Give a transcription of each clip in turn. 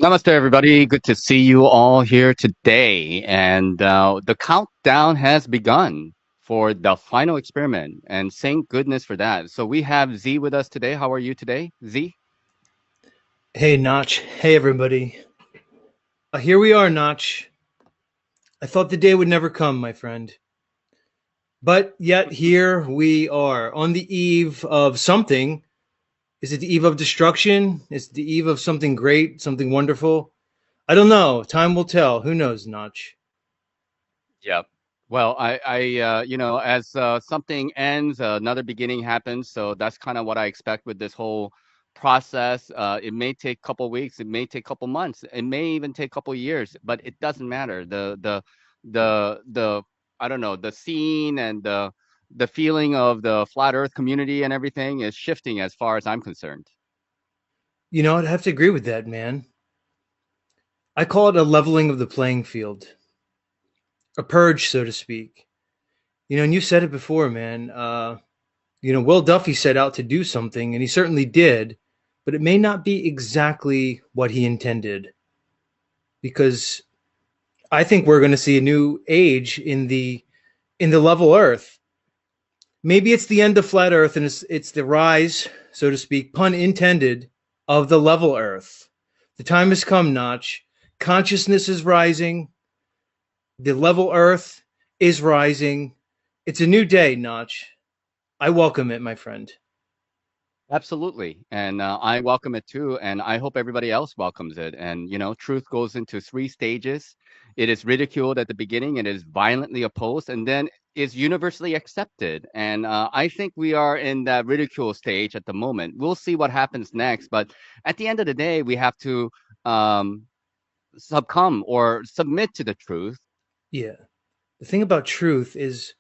Namaste, everybody. Good to see you all here today. And the countdown has begun for the final experiment. And thank goodness for that. So we have Z with us today. How are you today, Z? Hey, Nach. Hey, everybody. Here we are, Nach. I thought the day would never come, my friend. But yet, here we are on the eve of something. Is it the eve of destruction? Is it the eve of something great, something wonderful? I don't know. Time will tell. Who knows, Nach? Yep. Well, as something ends, another beginning happens. So that's kind of what I expect with this whole process. It may take a couple weeks, it may take a couple months, it may even take a couple years, but it doesn't matter. The I don't know, the scene and the feeling of the flat Earth community and everything is shifting as far as I'm concerned. I'd have to agree with that, man. I call it a leveling of the playing field, a purge, so to speak. And you said it before, man. Will Duffy set out to do something, and he certainly did, but it may not be exactly what he intended. Because I think we're going to see a new age in the level Earth. Maybe it's the end of flat Earth, and it's the rise, so to speak, pun intended, of the level Earth. The time has come, Notch. Consciousness is rising. The level Earth is rising. It's a new day, Notch. I welcome it, my friend. Absolutely. And I welcome it too. And I hope everybody else welcomes it. And, truth goes into three stages. It is ridiculed at the beginning, it is violently opposed, and then is universally accepted. And I think we are in that ridicule stage at the moment. We'll see what happens next. But at the end of the day, we have to um, succumb or submit to the truth. Yeah. The thing about truth is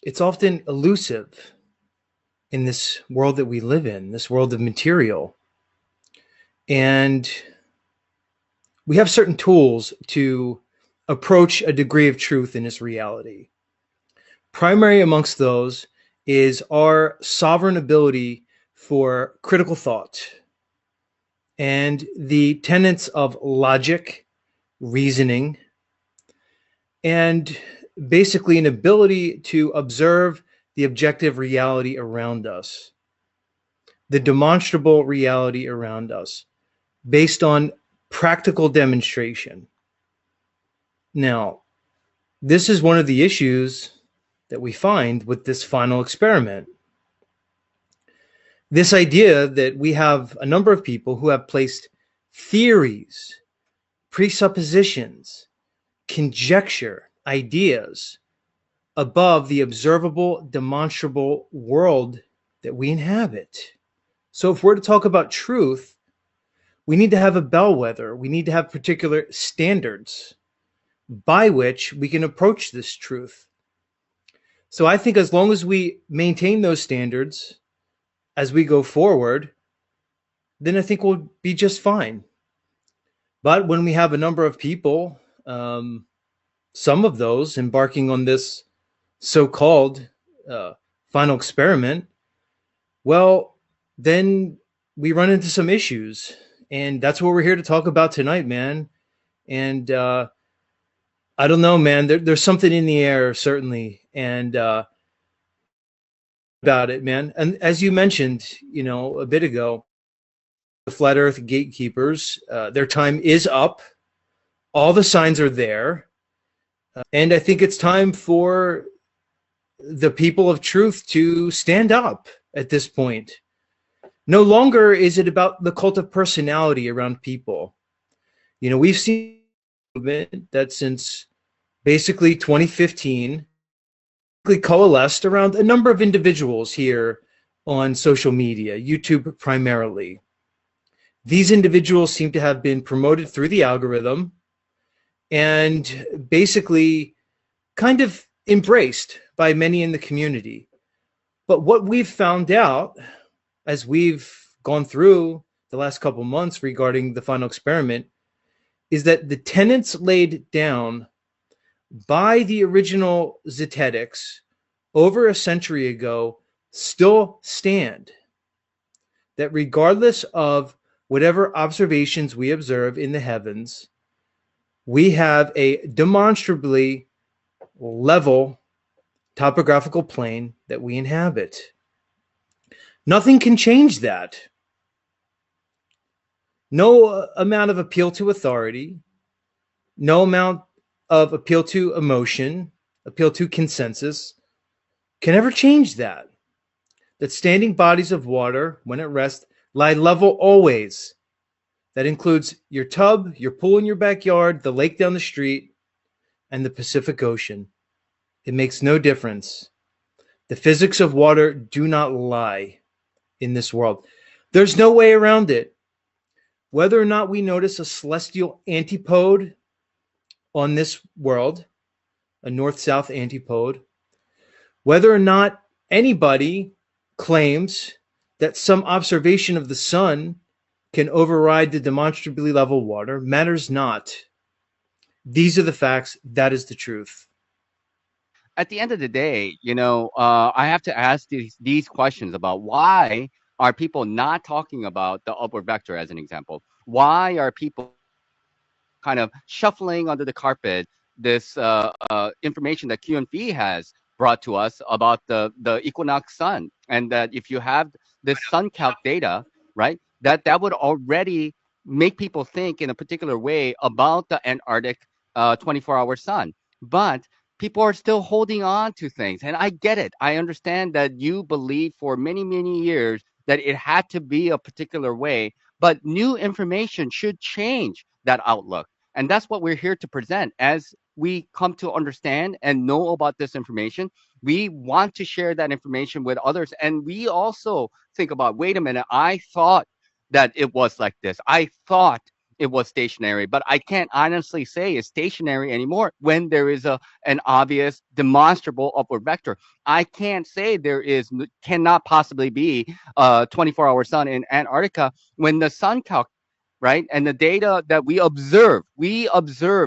it's often elusive in this world that we live in, this world of material. And we have certain tools to approach a degree of truth in this reality. Primary amongst those is our sovereign ability for critical thought and the tenets of logic, reasoning, and basically an ability to observe the objective reality around us, the demonstrable reality around us, based on practical demonstration. Now, this is one of the issues that we find with this final experiment. This idea that we have a number of people who have placed theories, presuppositions, conjecture, ideas above the observable, demonstrable world that we inhabit. So, if we're to talk about truth, we need to have a bellwether. We need to have particular standards by which we can approach this truth. So I think as long as we maintain those standards as we go forward, then I think we'll be just fine. But when we have a number of people, some of those embarking on this so-called final experiment, well, then we run into some issues. And that's what we're here to talk about tonight, man. And I don't know, man. There's something in the air, certainly. And about it, man. And as you mentioned, a bit ago, the flat Earth gatekeepers, their time is up. All the signs are there, and I think it's time for the people of truth to stand up at this point. No longer is it about the cult of personality around people. We've seen a movement that since basically 2015 coalesced around a number of individuals here on social media, YouTube primarily. These individuals seem to have been promoted through the algorithm and basically kind of embraced by many in the community. But what we've found out as we've gone through the last couple months regarding the final experiment is that the tenets laid down by the original Zetetics over a century ago still stand. That regardless of whatever observations we observe in the heavens, we have a demonstrably level topographical plane that we inhabit. Nothing can change that. No amount of appeal to authority, no amount of appeal to emotion, appeal to consensus can ever change that. That standing bodies of water, when at rest, lie level always. That includes your tub, your pool in your backyard, the lake down the street, and the Pacific Ocean. It makes no difference. The physics of water do not lie in this world. There's no way around it. Whether or not we notice a celestial antipode on this world, a north-south antipode, whether or not anybody claims that some observation of the sun can override the demonstrably level water matters not. These are the facts. That is the truth. At the end of the day, I have to ask these questions about why are people not talking about the upward vector as an example? Why are people kind of shuffling under the carpet this information that QNV has brought to us about the equinox sun, and that if you have this sun calc data, right, that would already make people think in a particular way about the Antarctic 24-hour sun. But people are still holding on to things, and I get it. I understand that you believe for many, many years that it had to be a particular way, but new information should change that outlook. And that's what we're here to present. As we come to understand and know about this information, we want to share that information with others. And we also think about, wait a minute, I thought that it was like this. I thought it was stationary, but I can't honestly say it's stationary anymore when there is an obvious demonstrable upward vector. I can't say cannot possibly be a 24-hour sun in Antarctica when the sun calc, right? And the data that we observe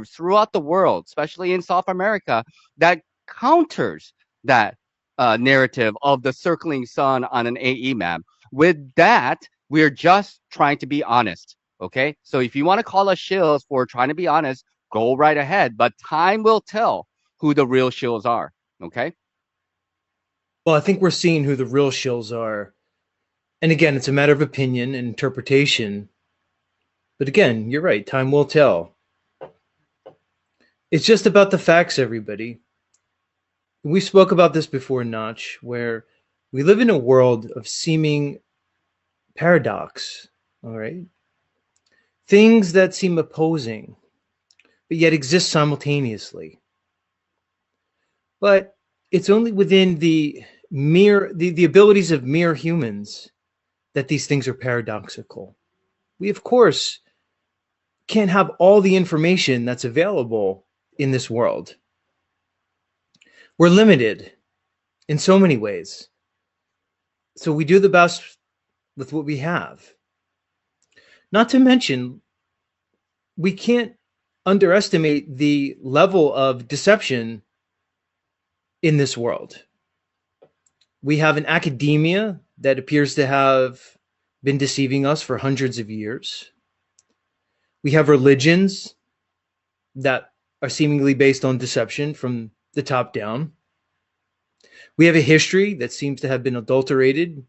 throughout the world, especially in South America, that counters that narrative of the circling sun on an AE map. With that, we're just trying to be honest. Okay. So if you want to call us shills for trying to be honest, go right ahead. But time will tell who the real shills are. Okay. Well, I think we're seeing who the real shills are. And again, it's a matter of opinion and interpretation. But again, you're right. Time will tell. It's just about the facts, everybody. We spoke about this before, Nach, where we live in a world of seeming paradox, all right? Things that seem opposing, but yet exist simultaneously. But it's only within the abilities of mere humans that these things are paradoxical. We, of course, can't have all the information that's available in this world. We're limited in so many ways. So we do the best with what we have. Not to mention, we can't underestimate the level of deception in this world. We have an academia that appears to have been deceiving us for hundreds of years. We have religions that are seemingly based on deception from the top down. We have a history that seems to have been adulterated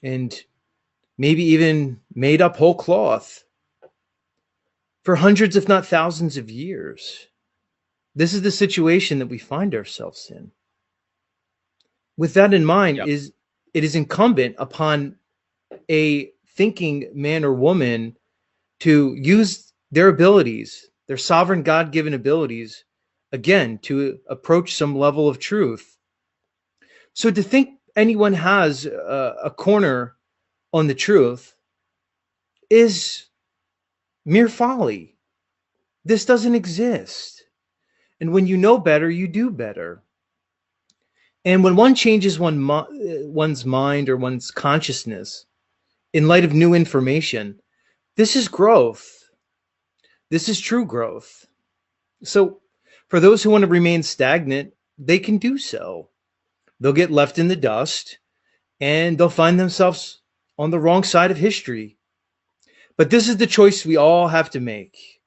and maybe even made up whole cloth for hundreds, if not thousands of years. This is the situation that we find ourselves in. With that in mind, Yep. it is incumbent upon a thinking man or woman to use their abilities, their sovereign God-given abilities, again, to approach some level of truth. So to think anyone has a corner on the truth is mere folly. This doesn't exist. And when you know better, you do better. And when one changes one's mind or one's consciousness in light of new information, this is growth. This is true growth. So for those who want to remain stagnant, they can do so. They'll get left in the dust and they'll find themselves on the wrong side of history. But this is the choice we all have to make,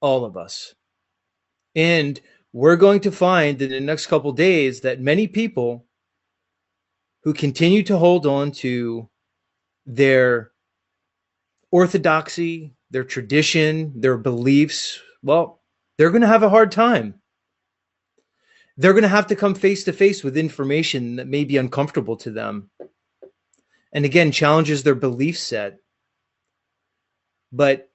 all of us. And we're going to find in the next couple days that many people who continue to hold on to their orthodoxy, their tradition, their beliefs, well, they're going to have a hard time. They're going to have to come face to face with information that may be uncomfortable to them. And again, challenges their belief set. But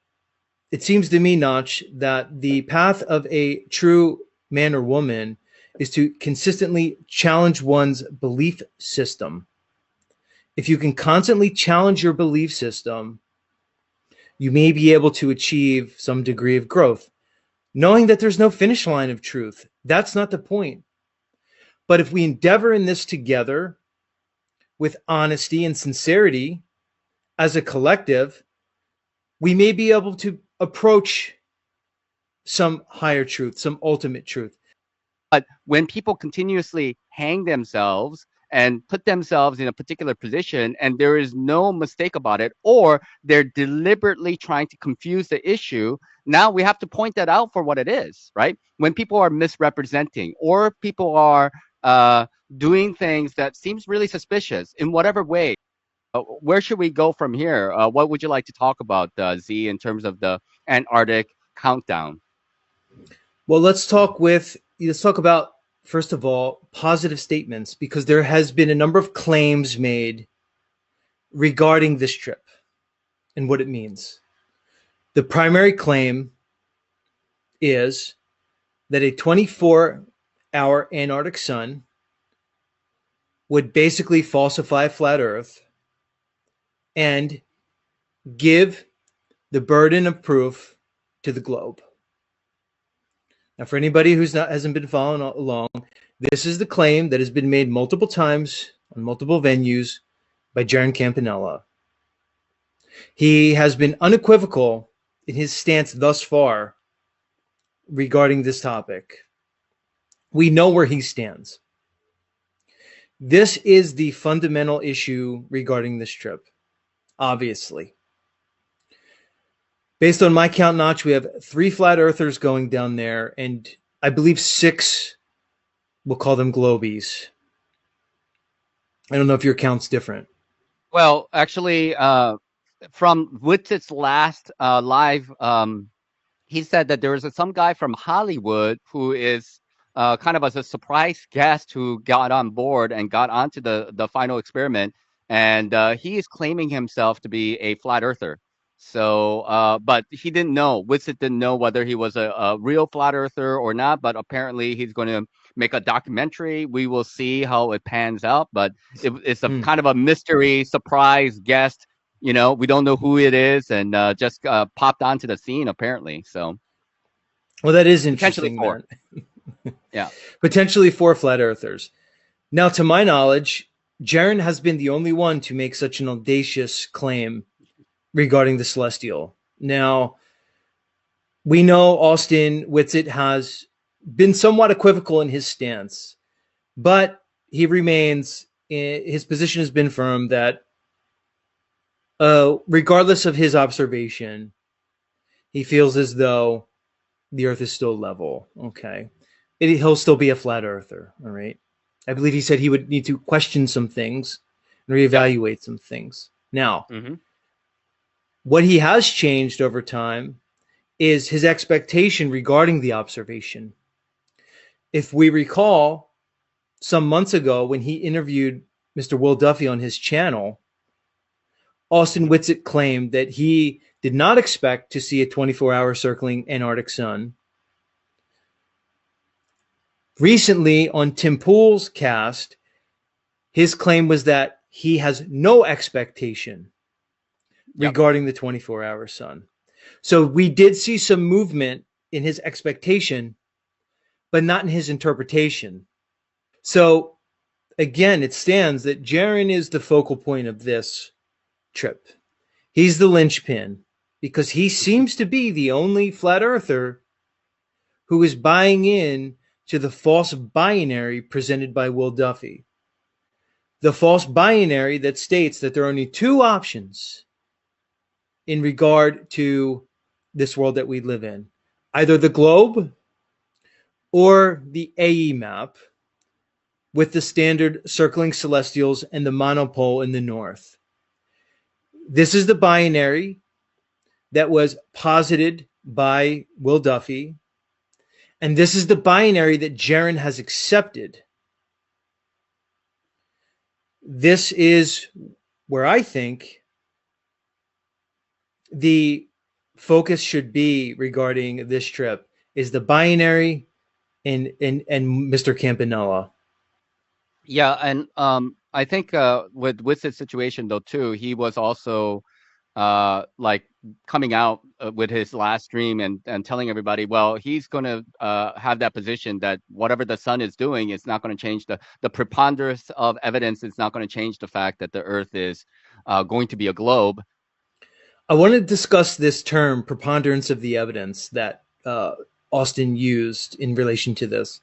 it seems to me, Nach, that the path of a true man or woman is to consistently challenge one's belief system. If you can constantly challenge your belief system, you may be able to achieve some degree of growth, knowing that there's no finish line of truth. That's not the point. But if we endeavor in this together with honesty and sincerity as a collective, we may be able to approach some higher truth, some ultimate truth. But when people continuously hang themselves and put themselves in a particular position and there is no mistake about it, or they're deliberately trying to confuse the issue, now we have to point that out for what it is, right? When people are misrepresenting or people are doing things that seems really suspicious in whatever way, where should we go from here? What would you like to talk about, Z, in terms of the Antarctic countdown? Well, let's talk about, first of all, positive statements, because there has been a number of claims made regarding this trip and what it means. The primary claim is that a 24-hour Antarctic sun would basically falsify flat Earth and give the burden of proof to the globe. Now, for anybody hasn't been following along, this is the claim that has been made multiple times on multiple venues by Jaron Campanella. He has been unequivocal in his stance thus far regarding this topic. We know where he stands. This is the fundamental issue regarding this trip, obviously. Based on my count, Notch, we have 3 flat earthers going down there, and I believe 6, we'll call them globies. I don't know if your count's different. Well, actually, from Witz's last live, he said that there was some guy from Hollywood who is kind of as a surprise guest who got on board and got onto the final experiment, and he is claiming himself to be a flat earther. So, but he didn't know. Witzit didn't know whether he was a real flat earther or not. But apparently, he's going to make a documentary. We will see how it pans out. But it's a kind of a mystery surprise guest. You know, we don't know who it is, and just popped onto the scene apparently. So, well, that is potentially interesting, 4. man. Yeah. Potentially 4 flat earthers. Now, to my knowledge, Jaron has been the only one to make such an audacious claim regarding the celestial. Now, we know Austin Witzit has been somewhat equivocal in his stance, but he remains, his position has been firm that regardless of his observation, he feels as though the Earth is still level. Okay. He'll still be a flat earther. All right. I believe he said he would need to question some things and reevaluate some things. Now, what he has changed over time is his expectation regarding the observation. If we recall, some months ago when he interviewed Mr. Will Duffy on his channel, Austin Witzit claimed that he did not expect to see a 24-hour circling Antarctic sun. Recently, on Tim Pool's cast, his claim was that he has no expectation regarding the 24-hour sun. So we did see some movement in his expectation, but not in his interpretation. So again, it stands that Jaron is the focal point of this trip. He's the linchpin because he seems to be the only flat earther who is buying in to the false binary presented by Will Duffy. The false binary that states that there are only 2 options in regard to this world that we live in, either the globe or the AE map with the standard circling celestials and the monopole in the north. This is the binary that was posited by Will Duffy, and this is the binary that Jaron has accepted. This is where I think the focus should be regarding this trip is the binary and Mr. Campanella. Yeah, and I think with this situation though too, he was also like coming out with his last stream and telling everybody, well, he's going to have that position that whatever the sun is doing, it's not going to change the preponderance of evidence. It's not going to change the fact that the Earth is going to be a globe. I want to discuss this term, preponderance of the evidence, that Austin used in relation to this.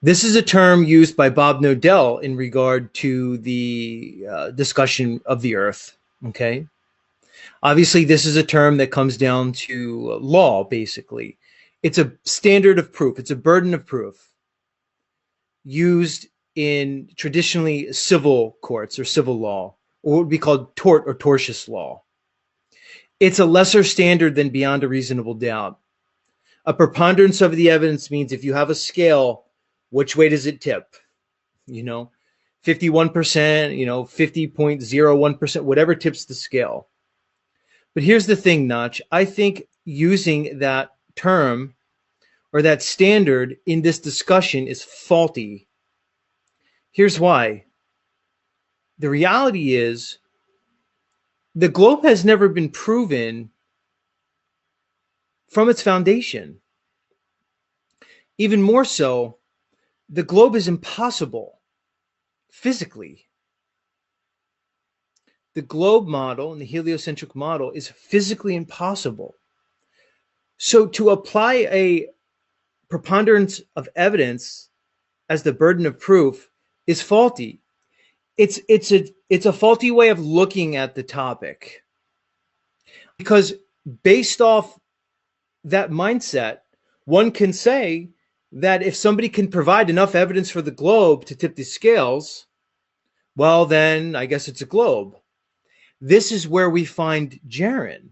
This is a term used by Bob Nodell in regard to the discussion of the Earth. Okay. Obviously, this is a term that comes down to law, basically. It's a standard of proof, it's a burden of proof used in traditionally civil courts or civil law, or what would be called tort or tortious law. It's a lesser standard than beyond a reasonable doubt. A preponderance of the evidence means if you have a scale, which way does it tip? 51%, 50.01%, whatever tips the scale. But here's the thing, Nach. I think using that term or that standard in this discussion is faulty. Here's why. The reality is the globe has never been proven from its foundation. Even more so, the globe is impossible physically. The globe model and the heliocentric model is physically impossible. So to apply a preponderance of evidence as the burden of proof is faulty. It's a faulty way of looking at the topic. Because based off that mindset, one can say that if somebody can provide enough evidence for the globe to tip the scales, well, then I guess it's a globe. This is where we find Jaron.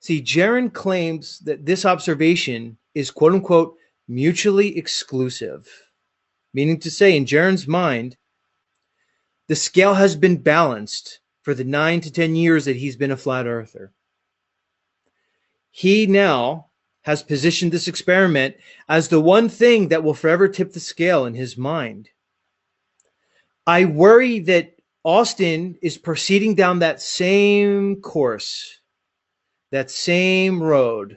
See, Jaron claims that this observation is quote unquote mutually exclusive, meaning to say, in Jaron's mind, the scale has been balanced for the 9 to 10 years that he's been a flat earther. He now has positioned this experiment as the one thing that will forever tip the scale in his mind. I worry that Austin is proceeding down that same course, that same road,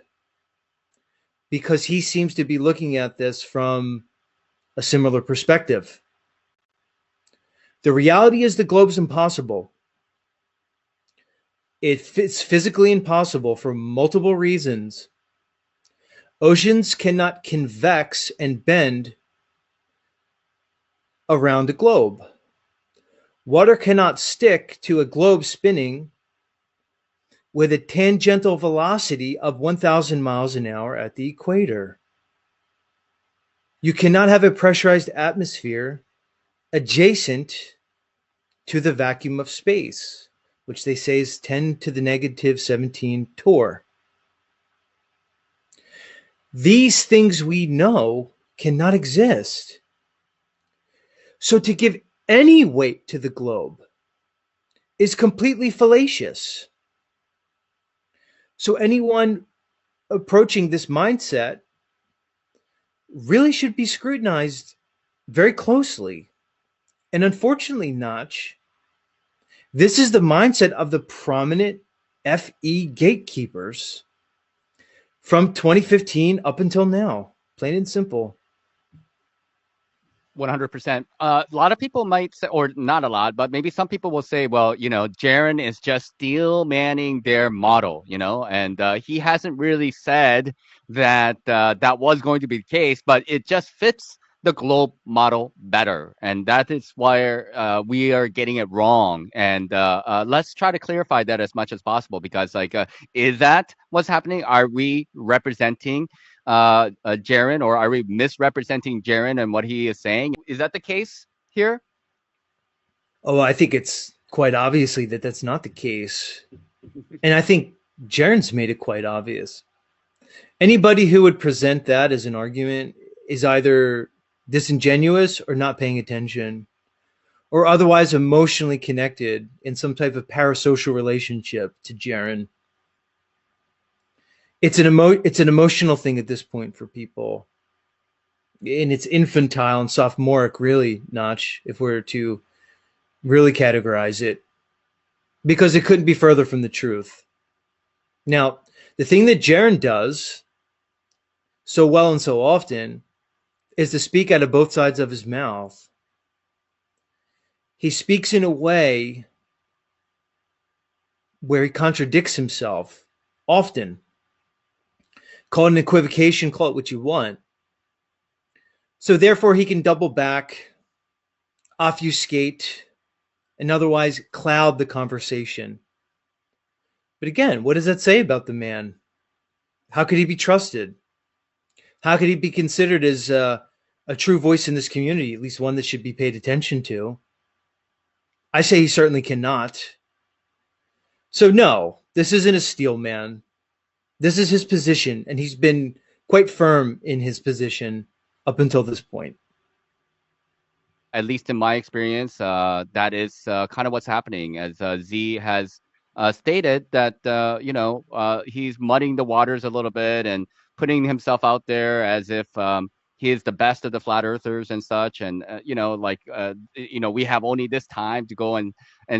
because he seems to be looking at this from a similar perspective. The reality is the globe's impossible. It's physically impossible for multiple reasons. Oceans cannot convex and bend around a globe. Water cannot stick to a globe spinning with a tangential velocity of 1,000 miles an hour at the equator. You cannot have a pressurized atmosphere adjacent to the vacuum of space, which they say is 10 to the negative 17 torr. These things we know cannot exist. So to give any weight to the globe is completely fallacious. So anyone approaching this mindset really should be scrutinized very closely. And unfortunately, Nach, this is the mindset of the prominent FE gatekeepers from 2015 up until now, plain and simple. 100%. A lot of people might say, or not a lot, but maybe some people will say, well, Jaron is just steel manning their model, and he hasn't really said that that was going to be the case, but it just fits the globe model better, and that is why we are getting it wrong. And let's try to clarify that as much as possible, because like, is that what's happening? Are we representing Jaren, or are we misrepresenting Jaren and what he is saying? Is that the case here? Oh, I think it's quite obviously that that's not the case. And I think Jaren's made it quite obvious. Anybody who would present that as an argument is either disingenuous or not paying attention, or otherwise emotionally connected in some type of parasocial relationship to Jaren. It's an emotional thing at this point for people. And it's infantile and sophomoric, really, Nach, if we're to really categorize it, because it couldn't be further from the truth. Now, the thing that Jaren does so well and so often is to speak out of both sides of his mouth. He speaks in a way where he contradicts himself often. Call it an equivocation, call it what you want. So therefore he can double back, obfuscate, and otherwise cloud the conversation. But again, what does that say about the man? How could he be trusted? How could he be considered as a true voice in this community, at least one that should be paid attention to? I say he certainly cannot. So no, this isn't a steel man. This is his position, and he's been quite firm in his position up until this point. At least in my experience, that is kind of what's happening, as Z has stated that he's muddying the waters a little bit and putting himself out there as if he is the best of the flat earthers and such. And we have only this time to go and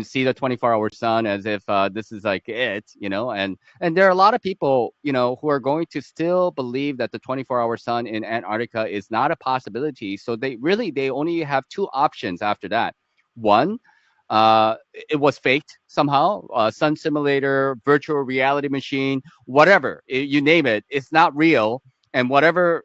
see the 24-hour sun, as if this is like it, and there are a lot of people, who are going to still believe that the 24-hour sun in Antarctica is not a possibility. So they only have two options after that. One, it was faked somehow, sun simulator, virtual reality machine, whatever, you name it, it's not real. And whatever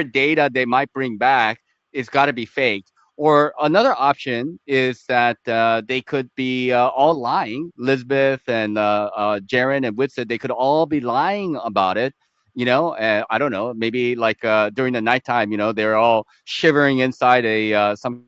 data they might bring back is got to be faked. Or another option is that they could be all lying. Lisbeth and Jaren and Whitset, they could all be lying about it. I don't know, maybe like during the nighttime, they're all shivering inside a some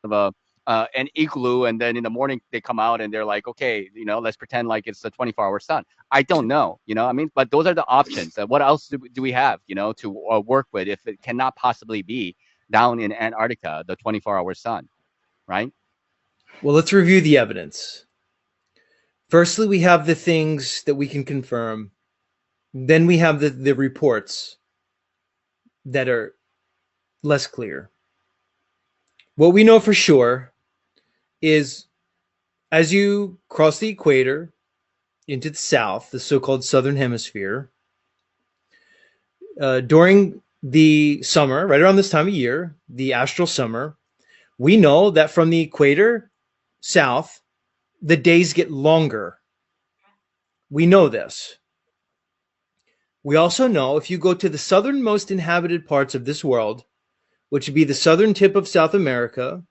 kind of a an igloo, and then in the morning they come out and they're like, okay, let's pretend like it's the 24-hour sun. I don't know, I mean, but those are the options. What else do we have, to work with if it cannot possibly be down in Antarctica, the 24-hour sun, right? Well, let's review the evidence. Firstly, we have the things that we can confirm. Then we have the reports that are less clear. What we know for sure is as you cross the equator into the south, the so-called southern hemisphere, during the summer, right around this time of year, the astral summer, we know that from the equator south, the days get longer. We know this. We also know if you go to the southernmost inhabited parts of this world, which would be the southern tip of South America,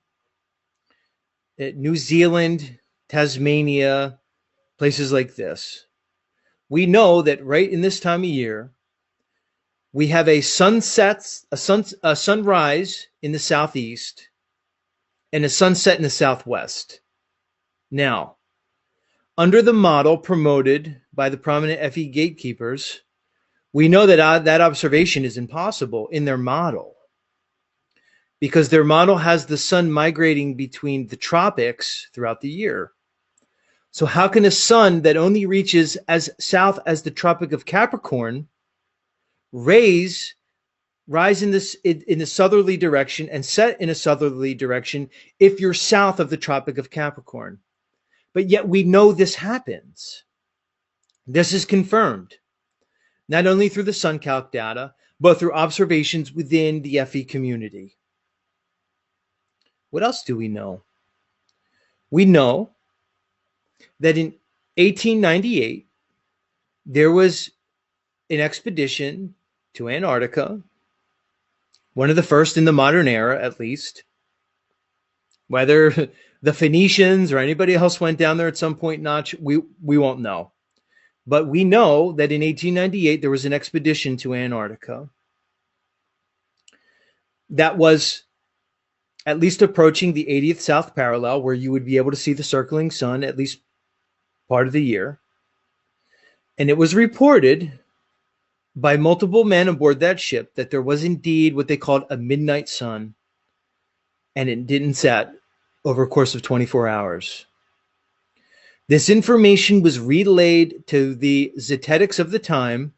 New Zealand, Tasmania, places like this, we know that right in this time of year, we have a sunrise in the southeast and a sunset in the southwest. Now, under the model promoted by the prominent FE gatekeepers, we know that that observation is impossible in their model, because their model has the sun migrating between the tropics throughout the year. So how can a sun that only reaches as south as the Tropic of Capricorn rise in the southerly direction and set in a southerly direction if you're south of the Tropic of Capricorn? But yet we know this happens. This is confirmed, not only through the SunCalc data, but through observations within the FE community. What else do we know? We know that in 1898, there was an expedition to Antarctica one of the first in the modern era, at least. Whether the Phoenicians or anybody else went down there at some point, Nach, we won't know. But we know that in 1898 there was an expedition to Antarctica that was at least approaching the 80th south parallel, where you would be able to see the circling sun at least part of the year. And it was reported by multiple men aboard that ship that there was indeed what they called a midnight sun, and it didn't set over a course of 24 hours. This information was relayed to the Zetetics of the time,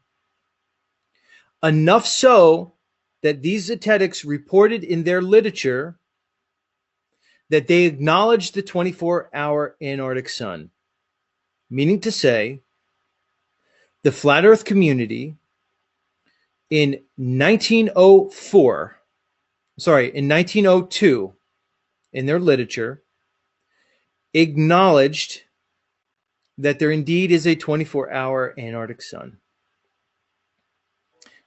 enough so that these Zetetics reported in their literature that they acknowledged the 24-hour Antarctic sun, meaning to say, the flat Earth community in 1902, in their literature, acknowledged that there indeed is a 24-hour Antarctic sun.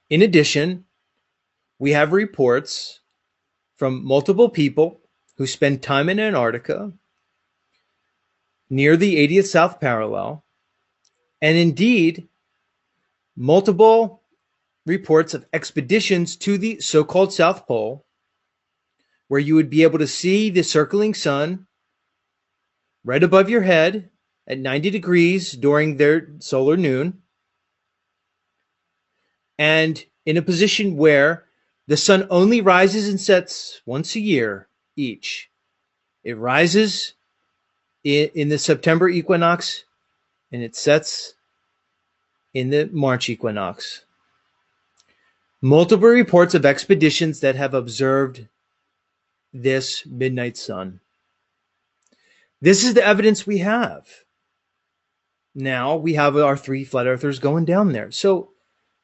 In addition, we have reports from multiple people who spend time in Antarctica near the 80th south parallel, and indeed multiple reports of expeditions to the so-called South Pole, where you would be able to see the circling sun right above your head at 90 degrees during their solar noon, and in a position where the sun only rises and sets once a year each. It rises in the September equinox, and it sets in the March equinox. Multiple reports of expeditions that have observed this midnight sun. This is the evidence we have. Now we have our three flat earthers going down there. So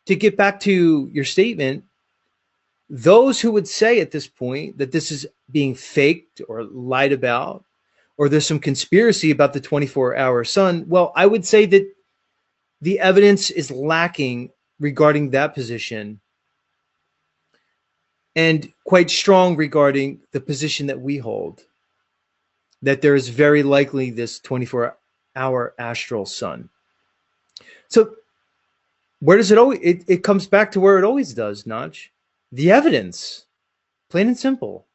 to get back to your statement, those who would say at this point that this is being faked or lied about, or there's some conspiracy about the 24-hour sun, well, I would say that the evidence is lacking regarding that position, and quite strong regarding the position that we hold, that there is very likely this 24-hour astral sun. So where does it always, it comes back to where it always does, Nach. The evidence, plain and simple.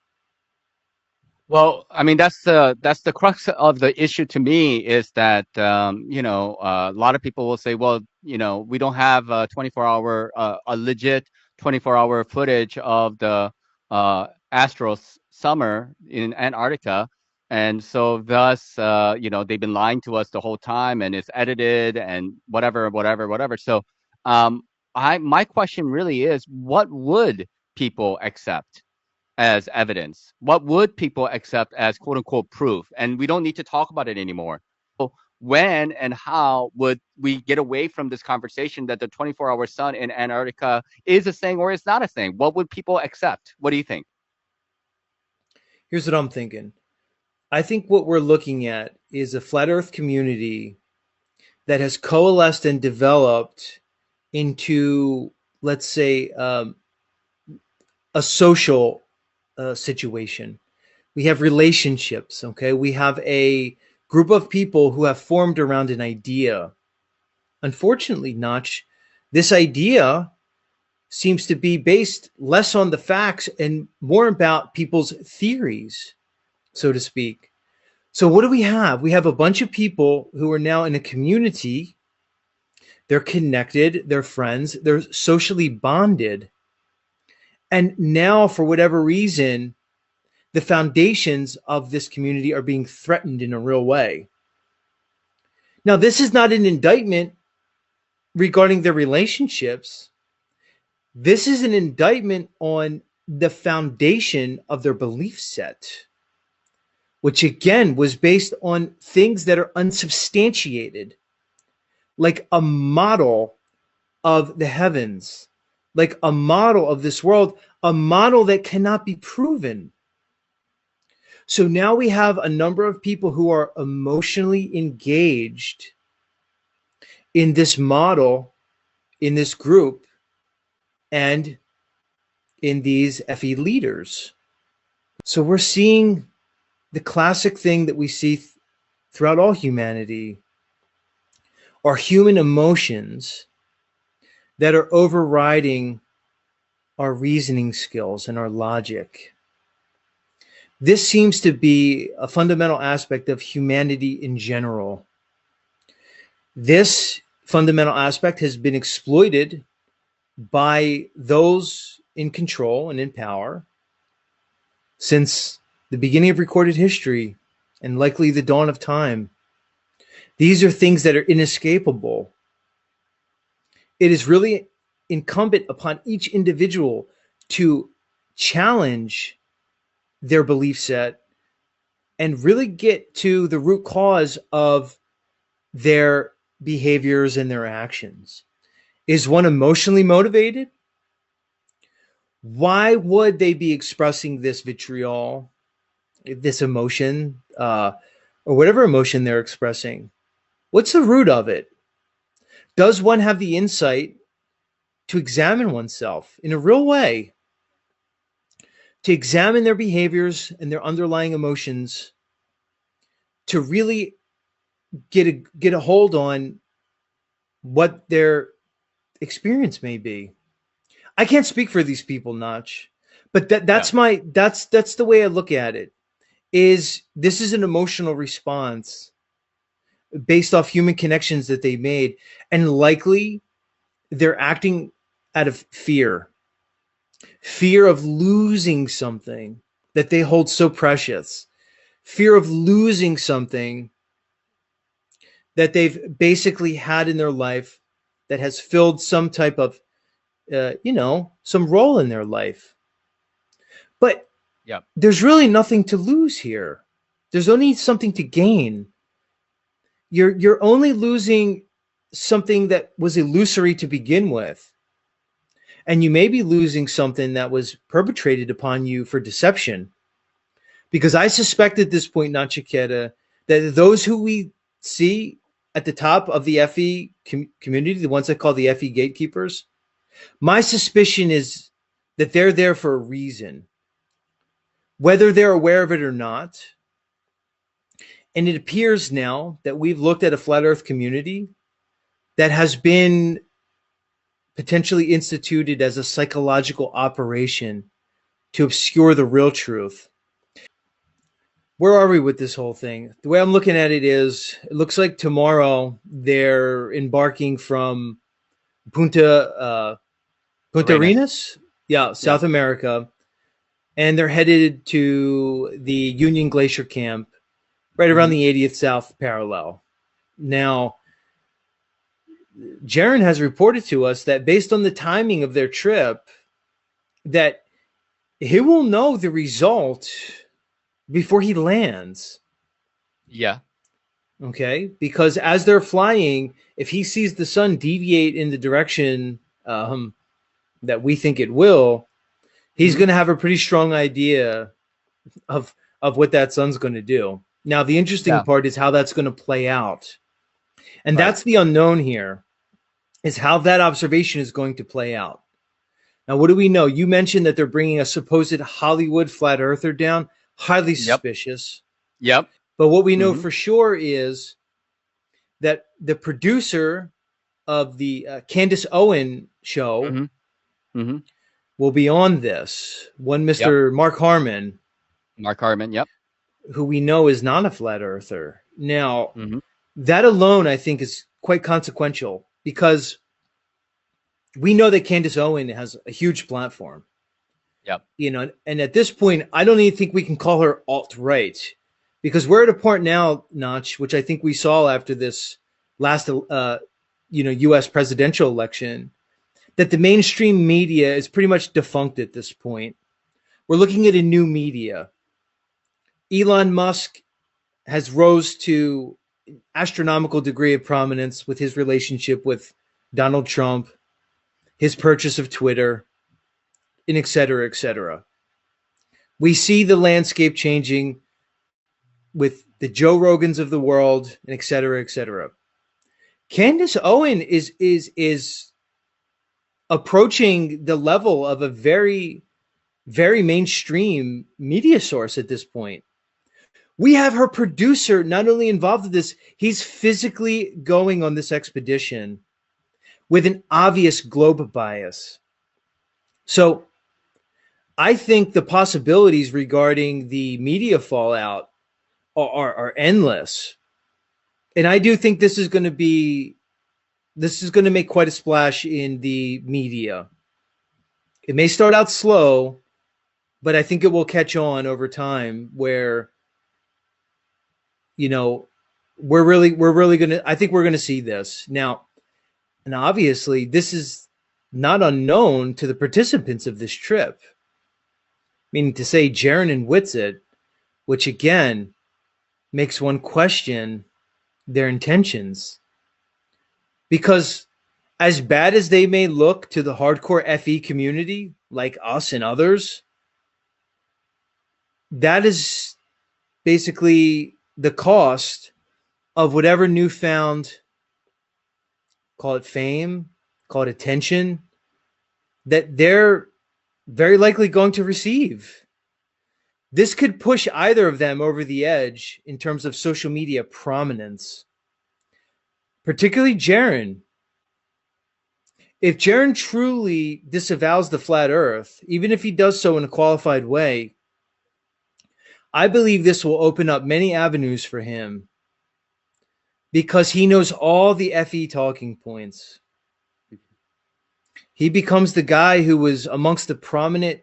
Well, I mean, that's the crux of the issue to me is that a lot of people will say, well, we don't have a 24-hour a legit 24-hour footage of the astral summer in Antarctica, and so thus they've been lying to us the whole time, and it's edited and whatever, whatever, whatever. So my question really is, what would people accept as evidence? What would people accept as quote unquote proof? And we don't need to talk about it anymore. So when and how would we get away from this conversation that the 24-hour sun in Antarctica is a thing or is not a thing? What would people accept? What do you think? Here's what I'm thinking. I think what we're looking at is a flat earth community that has coalesced and developed into, let's say, a social situation. We have relationships, okay? We have a group of people who have formed around an idea. Unfortunately, Nach, this idea seems to be based less on the facts and more about people's theories, so to speak. So what do we have? We have a bunch of people who are now in a community. They're connected, they're friends, they're socially bonded. And now, for whatever reason, the foundations of this community are being threatened in a real way. Now, this is not an indictment regarding their relationships. This is an indictment on the foundation of their belief set, which again was based on things that are unsubstantiated, like a model of the heavens, like a model of this world, a model that cannot be proven. So now we have a number of people who are emotionally engaged in this model, in this group, and in these FE leaders. So we're seeing the classic thing that we see throughout all humanity are human emotions that are overriding our reasoning skills and our logic. This seems to be a fundamental aspect of humanity in general. This fundamental aspect has been exploited by those in control and in power since the beginning of recorded history and likely the dawn of time. These are things that are inescapable. It is really incumbent upon each individual to challenge their belief set and really get to the root cause of their behaviors and their actions. Is one emotionally motivated? Why would they be expressing this vitriol, this emotion, or whatever emotion they're expressing? What's the root of it? Does one have the insight to examine oneself in a real way, to examine their behaviors and their underlying emotions, to really get a hold on what their experience may be? I can't speak for these people, Nach, but that's the way I look at it. Is this is an emotional response based off human connections that they made, and likely they're acting out of fear of losing something that they hold so precious, fear of losing something that they've basically had in their life that has filled some type of some role in their life. But there's really nothing to lose here. There's only something to gain. You're only losing something that was illusory to begin with. And you may be losing something that was perpetrated upon you for deception. Because I suspect at this point, Nachiketa, that those who we see at the top of the FE community, the ones I call the FE gatekeepers, my suspicion is that they're there for a reason, whether they're aware of it or not. And it appears now that we've looked at a flat earth community that has been potentially instituted as a psychological operation to obscure the real truth. Where are we with this whole thing? The way I'm looking at it is, it looks like tomorrow they're embarking from Punta Arenas, South America, and they're headed to the Union Glacier Camp, right around the 80th South parallel. Now, Jaron has reported to us that based on the timing of their trip, that he will know the result before he lands. Yeah. Okay, because as they're flying, if he sees the sun deviate in the direction that we think it will, he's going to have a pretty strong idea of what that sun's going to do. Now, the interesting part is how that's going to play out. And that's the unknown here, is how that observation is going to play out. Now, what do we know? You mentioned that they're bringing a supposed Hollywood flat earther down. Highly suspicious. Yep. But what we know for sure is that the producer of the Candace Owen show will be on this. One Mr. Mark Harmon. Mark Harmon, who we know is not a flat earther. Now, that alone, I think, is quite consequential, because we know that Candace Owen has a huge platform. And at this point, I don't even think we can call her alt-right, because we're at a point now, Nach, which I think we saw after this last, U.S. presidential election, that the mainstream media is pretty much defunct at this point. We're looking at a new media. Elon Musk has rose to an astronomical degree of prominence with his relationship with Donald Trump, his purchase of Twitter, and et cetera, et cetera. We see the landscape changing with the Joe Rogans of the world, and et cetera, et cetera. Candace Owen is approaching the level of a very very mainstream media source at this point. We have her producer not only involved in this, he's physically going on this expedition with an obvious globe bias. So I think the possibilities regarding the media fallout are endless. And I do think this is going to make quite a splash in the media. It may start out slow, but I think it will catch on over time where, you know, we're really going to, I think we're going to see this. Now, and obviously this is not unknown to the participants of this trip. Meaning to say Jaron and Whitsitt, which again makes one question their intentions. Because as bad as they may look to the hardcore FE community, like us and others, that is basically the cost of whatever newfound, call it fame, call it attention, that they're very likely going to receive. This could push either of them over the edge in terms of social media prominence, particularly Jaron. If Jaron truly disavows the flat earth, even if he does so in a qualified way, I believe this will open up many avenues for him because he knows all the FE talking points. He becomes the guy who was amongst the prominent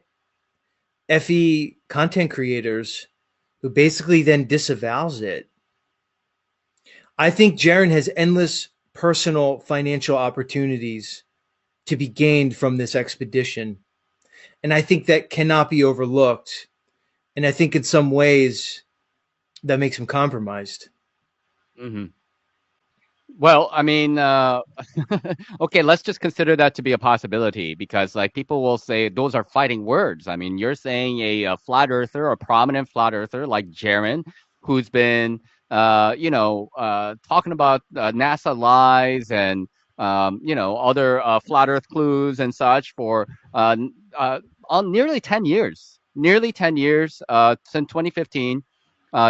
FE content creators who basically then disavows it. I think Jaron has endless personal financial opportunities to be gained from this expedition. And I think that cannot be overlooked. And I think in some ways that makes him compromised. Hmm. Well, I mean, okay, let's just consider that to be a possibility because, like, people will say those are fighting words. I mean, you're saying a flat earther, a prominent flat earther like Jaron, who's been, talking about NASA lies and, other flat Earth clues and such for on nearly 10 years since 2015.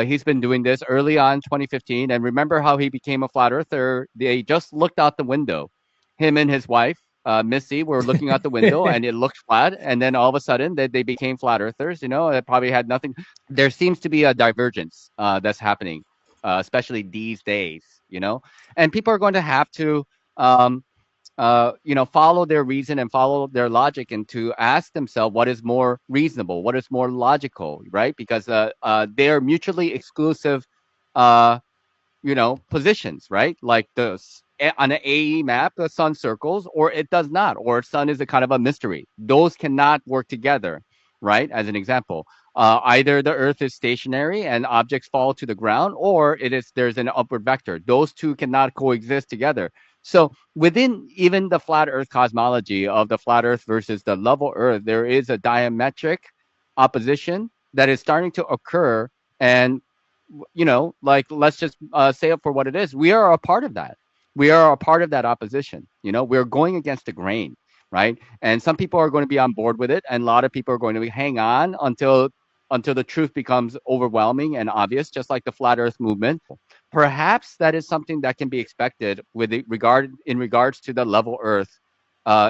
He's been doing this early on 2015. And remember how he became a flat earther? They just looked out the window. Him and his wife, Missy, were looking out the window and it looked flat. And then all of a sudden they became flat earthers. It probably had nothing. There seems to be a divergence that's happening, especially these days, and people are going to have to um, follow their reason and follow their logic and to ask themselves what is more reasonable, what is more logical, right? Because they're mutually exclusive, uh, positions, right? Like on an AE map, the sun circles or it does not, or sun is a kind of a mystery. Those cannot work together, right? As an example, either the Earth is stationary and objects fall to the ground, or there's an upward vector. Those two cannot coexist together. So within even the flat Earth cosmology of the flat Earth versus the level Earth, there is a diametric opposition that is starting to occur, and like let's just say it for what it is. We are a part of that. We are a part of that opposition. We're going against the grain, right? And some people are going to be on board with it, and a lot of people are going to hang on until the truth becomes overwhelming and obvious, just like the flat Earth movement. Perhaps that is something that can be expected in regards to the level Earth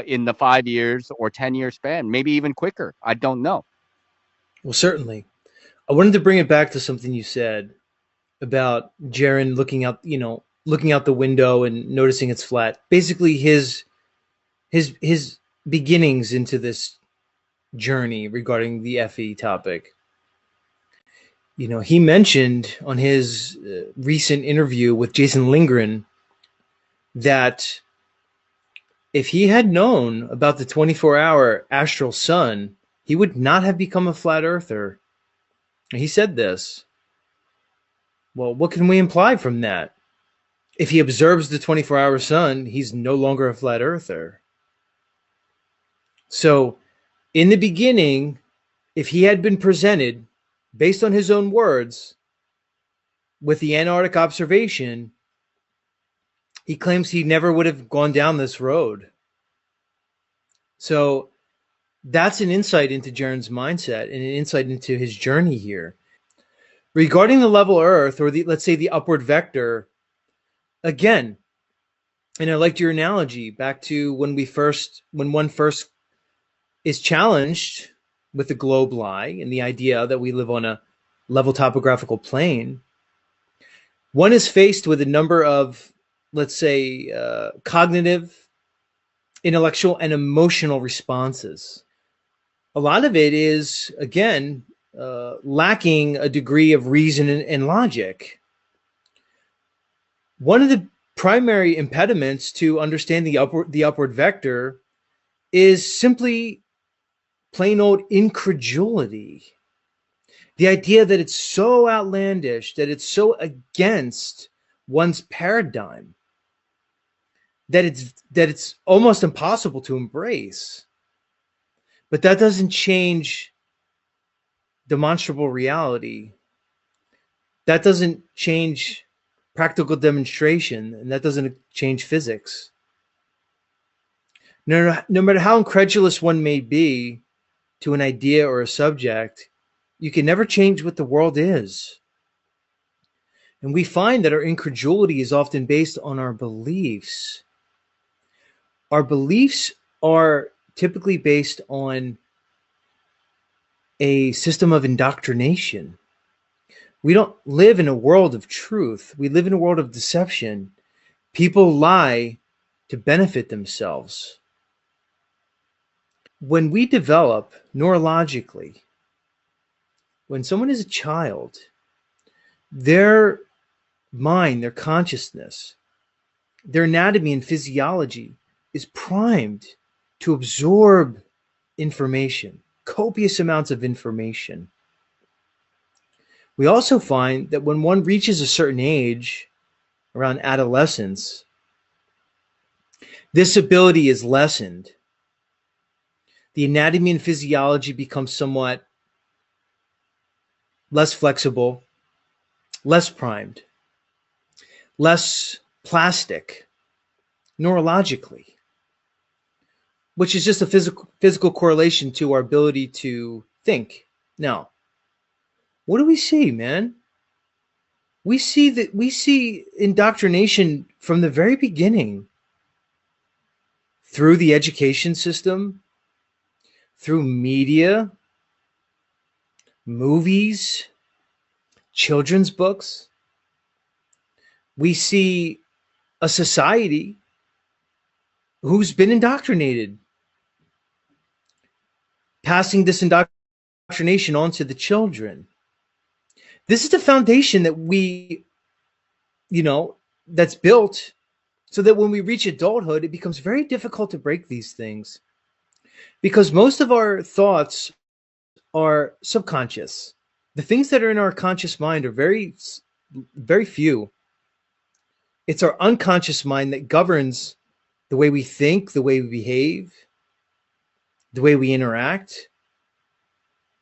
in the 5 years or 10 year span, maybe even quicker. I don't know. Well, certainly. I wanted to bring it back to something you said about Jaron looking out the window and noticing it's flat. Basically, his beginnings into this journey regarding the FE topic. He mentioned on his recent interview with Jason Lindgren that if he had known about the 24-hour astral sun, he would not have become a flat earther. He said this. Well, what can we imply from that? If he observes the 24-hour sun, he's no longer a flat earther. So, in the beginning, if he had been presented, based on his own words, with the Antarctic observation, he claims he never would have gone down this road. So, That's an insight into Jaren's mindset and an insight into his journey here. Regarding the level Earth, or let's say the upward vector, again, and I liked your analogy back to when one first is challenged with the globe lie and the idea that we live on a level topographical plane. One is faced with a number of, let's say, cognitive, intellectual, and emotional responses. A lot of it is, again, lacking a degree of reason and logic. One of the primary impediments to understand the upward vector is simply plain old incredulity. The idea that it's so outlandish, that it's so against one's paradigm, that it's almost impossible to embrace. But that doesn't change demonstrable reality. That doesn't change practical demonstration, and that doesn't change physics. No matter how incredulous one may be to an idea or a subject, you can never change what the world is. And we find that our incredulity is often based on our beliefs. Our beliefs are typically based on a system of indoctrination. We don't live in a world of truth. We live in a world of deception. People lie to benefit themselves. When we develop neurologically, when someone is a child, their mind, their consciousness, their anatomy and physiology is primed to absorb information, copious amounts of information. We also find that when one reaches a certain age, around adolescence, this ability is lessened. The anatomy and physiology becomes somewhat less flexible, less primed, less plastic, neurologically, which is just a physical correlation to our ability to think. Now, what do we see, man? We see indoctrination from the very beginning, through the education system, through media, movies, children's books. We see a society who's been indoctrinated, passing this indoctrination on to the children. This is the foundation that that's built so that when we reach adulthood, it becomes very difficult to break these things, because most of our thoughts are subconscious. The things that are in our conscious mind are very, very few. It's our unconscious mind that governs the way we think, the way we behave, the way we interact.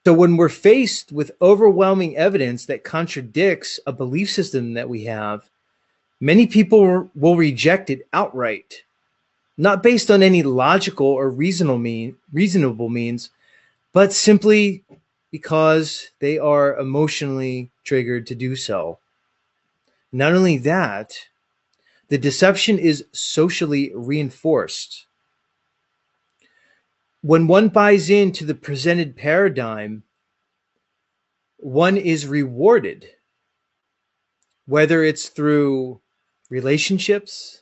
So when we're faced with overwhelming evidence that contradicts a belief system that we have, many people will reject it outright, not based on any logical or reasonable means, but simply because they are emotionally triggered to do so. Not only that, the deception is socially reinforced. When one buys into the presented paradigm, one is rewarded, whether it's through relationships,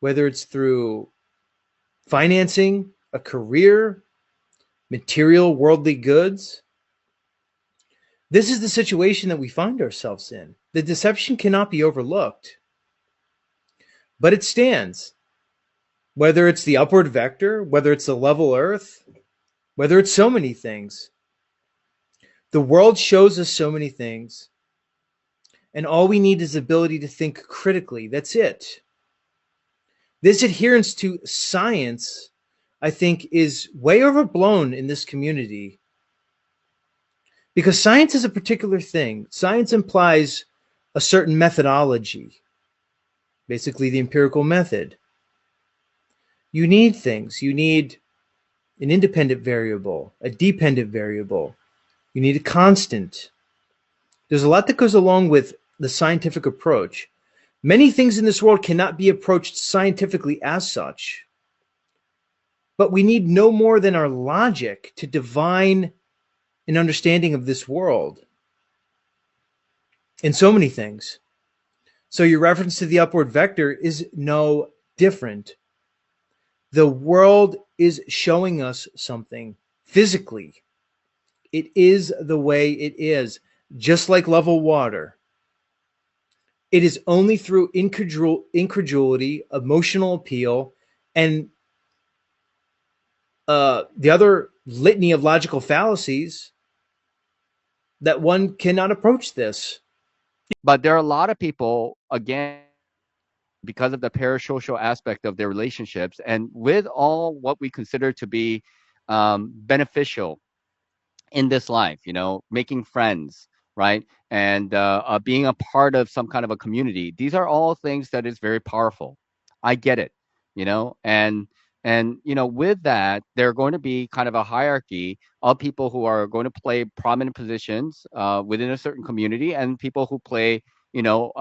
whether it's through financing, a career, material worldly goods. This is the situation that we find ourselves in. The deception cannot be overlooked, but it stands. Whether it's the upward vector, whether it's the level Earth, whether it's so many things. The world shows us so many things, and all we need is the ability to think critically. That's it. This adherence to science, I think, is way overblown in this community, because science is a particular thing. Science implies a certain methodology, basically the empirical method. You need things. You need an independent variable, a dependent variable. You need a constant. There's a lot that goes along with the scientific approach. Many things in this world cannot be approached scientifically as such, but we need no more than our logic to divine an understanding of this world in so many things. So your reference to the upward vector is no different. The world is showing us something physically. It is the way it is, just like level water. It is only through incredulity, emotional appeal, and the other litany of logical fallacies that one cannot approach this. But there are a lot of people, again, because of the parasocial aspect of their relationships, and with all what we consider to be beneficial in this life, making friends, right? And being a part of some kind of a community. These are all things that is very powerful. I get it, and with that, there are going to be kind of a hierarchy of people who are going to play prominent positions within a certain community, and people who play, you know,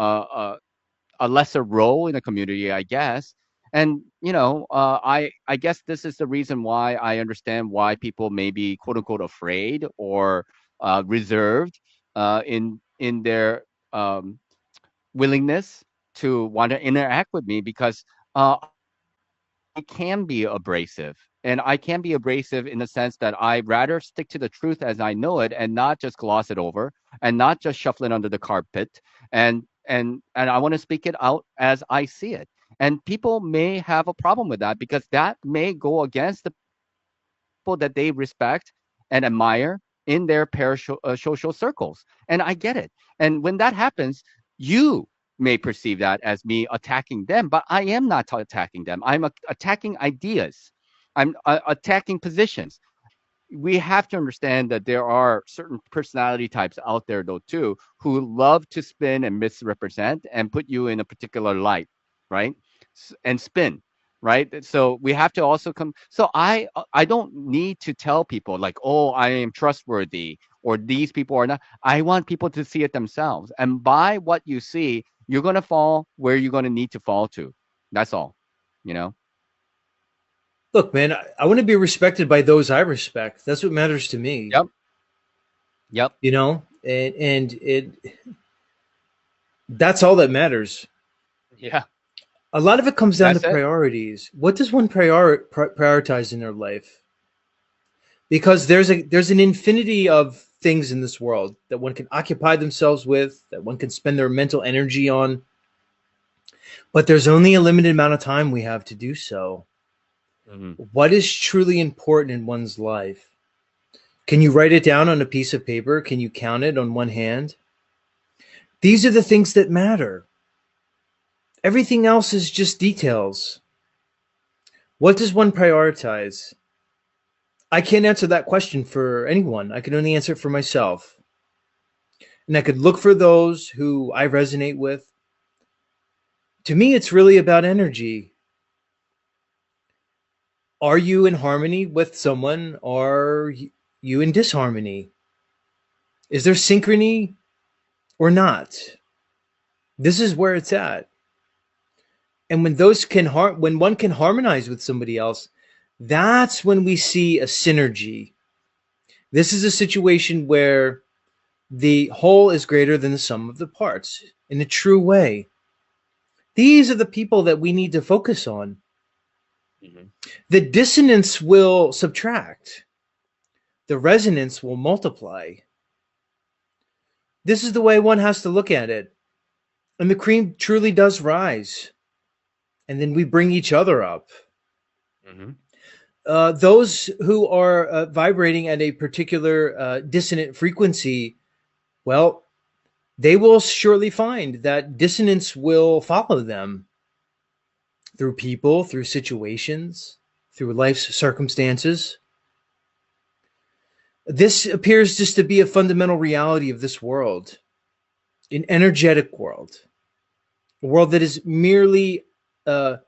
a lesser role in the community, I guess. And I guess this is the reason why I understand why people may be quote unquote afraid or reserved in their um, willingness to want to interact with me, because I can be abrasive. And I can be abrasive in the sense that I rather stick to the truth as I know it and not just gloss it over and not just shuffle it under the carpet. And I want to speak it out as I see it. And people may have a problem with that because that may go against the people that they respect and admire in their social circles. And I get it. And when that happens, you may perceive that as me attacking them, but I am not attacking them. I'm attacking ideas. I'm attacking positions. We have to understand that there are certain personality types out there though too who love to spin and misrepresent and put you in a particular light, right? And spin, right? So we have to also come. So I don't need to tell people like, oh, I am trustworthy or these people are not. I want people to see it themselves, and by what you see, you're going to fall where you're going to need to fall to. That's all, you know. Look, man, I want to be respected by those I respect. That's what matters to me, Yep. Yep. and it that's all that matters. Yeah. A lot of it comes down to That's it. priorities. What does one prioritize in their life? Because there's an infinity of things in this world that one can occupy themselves with, that one can spend their mental energy on, but there's only a limited amount of time we have to do so. Mhm. What is truly important in one's life? Can you write it down on a piece of paper? Can you count it on one hand? These are the things that matter. Everything else is just details. What does one prioritize? I can't answer that question for anyone. I can only answer it for myself. And I could look for those who I resonate with. To me, it's really about energy. Are you in harmony with someone? Are you in disharmony? Is there synchrony or not? This is where it's at. And when one can harmonize with somebody else, that's when we see a synergy. This is a situation where the whole is greater than the sum of the parts in a true way. These are the people that we need to focus on. Mhm. The dissonance will subtract, the resonance will multiply. This is the way one has to look at it. And the cream truly does rise. And then we bring each other up. Mhm. Those who are vibrating at a particular dissonant frequency, well, they will surely find that dissonance will follow them through people, through situations, through life's circumstances. This appears just to be a fundamental reality of this world, an energetic world, a world that is merely, that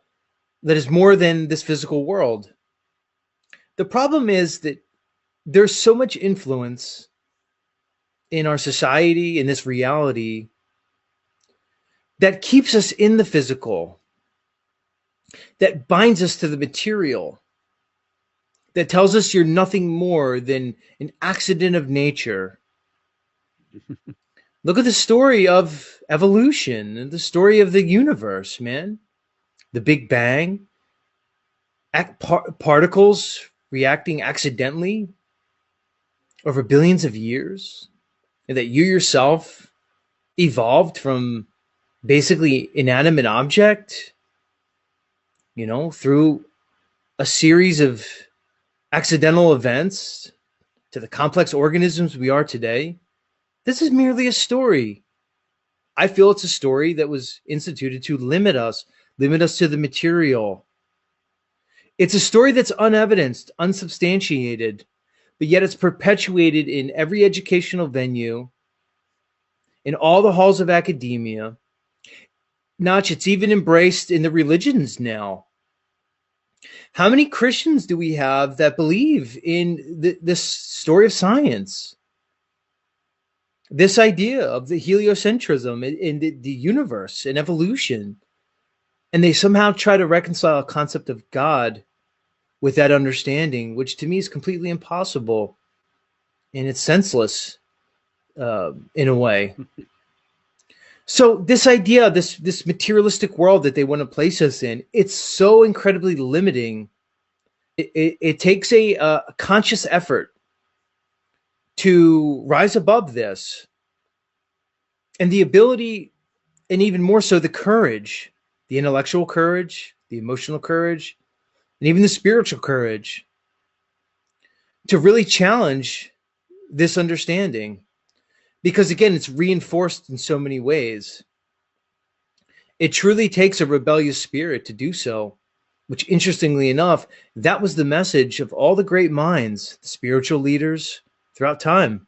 is more than this physical world. The problem is that there's so much influence in our society, in this reality, that keeps us in the physical, that binds us to the material, that tells us you're nothing more than an accident of nature. Look at the story of evolution and the story of the universe, man. The Big Bang, particles reacting accidentally over billions of years, and that you yourself evolved from basically inanimate object, through a series of accidental events to the complex organisms we are today. This is merely a story. I feel it's a story that was instituted to limit us to the material. It's a story that's unevidenced, unsubstantiated, but yet it's perpetuated in every educational venue, in all the halls of academia. Nach, it's even embraced in the religions now. How many Christians do we have that believe in this story of science? This idea of the heliocentrism in the universe and evolution. And they somehow try to reconcile a concept of God with that understanding, which to me is completely impossible and it's senseless in a way. So this idea, this materialistic world that they want to place us in, it's so incredibly limiting. It takes a conscious effort to rise above this, and the ability, and even more so, the courage, the intellectual courage, the emotional courage, and even the spiritual courage to really challenge this understanding. Because again, it's reinforced in so many ways. It truly takes a rebellious spirit to do so, which interestingly enough, that was the message of all the great minds, the spiritual leaders throughout time.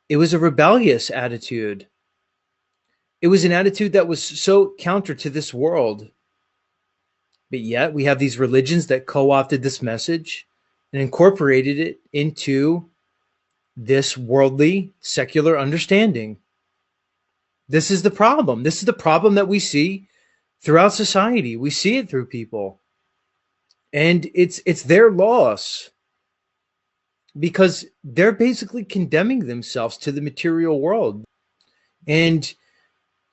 It was a rebellious attitude. It was an attitude that was so counter to this world. But yet we have these religions that co-opted this message and incorporated it into this worldly, secular understanding. This is the problem. This is the problem that we see throughout society. We see it through people. And it's their loss because they're basically condemning themselves to the material world. And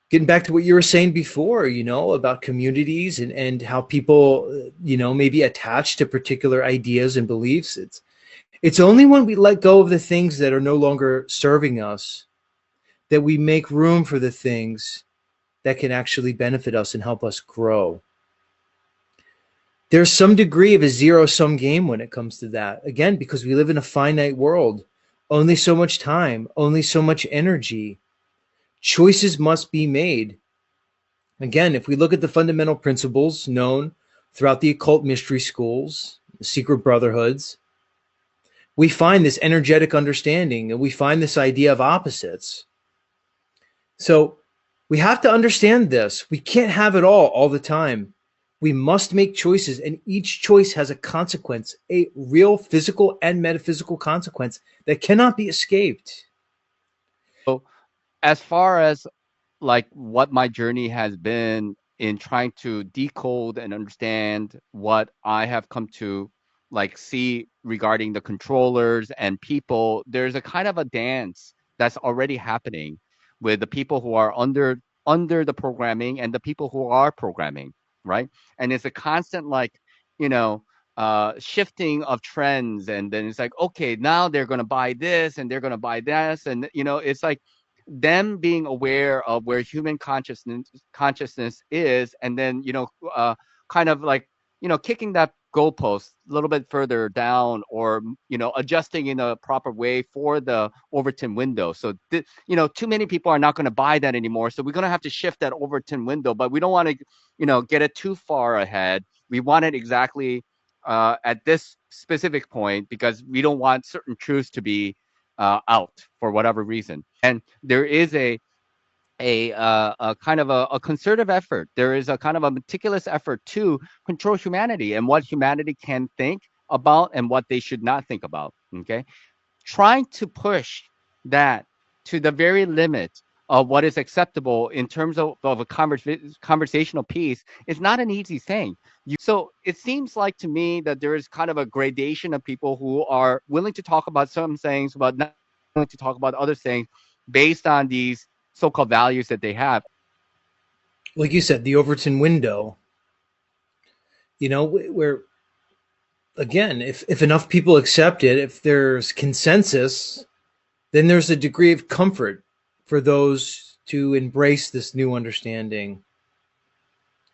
getting back to what you were saying before, about communities and how people, maybe attach to particular ideas and beliefs. It's only when we let go of the things that are no longer serving us that we make room for the things that can actually benefit us and help us grow. There's some degree of a zero-sum game when it comes to that. Again, because we live in a finite world, only so much time, only so much energy. Choices must be made. Again, if we look at the fundamental principles known throughout the occult mystery schools, the secret brotherhoods, we find this energetic understanding and we find this idea of opposites. So we have to understand this. We can't have it all the time. We must make choices, and each choice has a consequence, a real physical and metaphysical consequence that cannot be escaped. So as far as like what my journey has been in trying to decode and understand what I have come to like see regarding the controllers and people, there's a kind of a dance that's already happening with the people who are under the programming and the people who are programming, right? And it's a constant like, you know, shifting of trends, and then it's like, okay, now they're going to buy this and they're going to buy this, and it's like them being aware of where human consciousness is, and then kind of like kicking that goalpost a little bit further down, or adjusting in a proper way for the Overton window. So too many people are not going to buy that anymore, so we're going to have to shift that Overton window, but we don't want to get it too far ahead. We want it exactly at this specific point, because we don't want certain truths to be out for whatever reason. And there is a kind of a concerted effort. There is a kind of a meticulous effort to control humanity and what humanity can think about and what they should not think about. Okay, trying to push that to the very limit of what is acceptable in terms of a conversational piece is not an easy thing. So it seems like to me that there is kind of a gradation of people who are willing to talk about some things, but not willing to talk about other things based on these so-called values that they have. Like you said, the Overton window, where again, if enough people accept it, if there's consensus, then there's a degree of comfort for those to embrace this new understanding.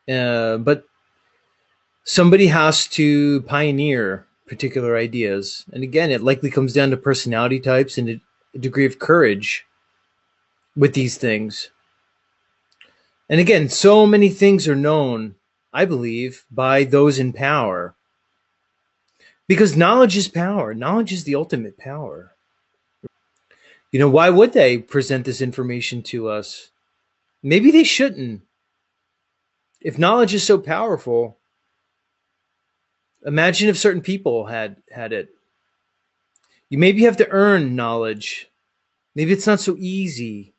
But somebody has to pioneer particular ideas. And again, it likely comes down to personality types and a degree of courage with these things. And again, so many things are known, I believe, by those in power. Because knowledge is power. Knowledge is the ultimate power. Why would they present this information to us? Maybe they shouldn't. If knowledge is so powerful, imagine if certain people had it. You maybe have to earn knowledge. Maybe it's not so easy.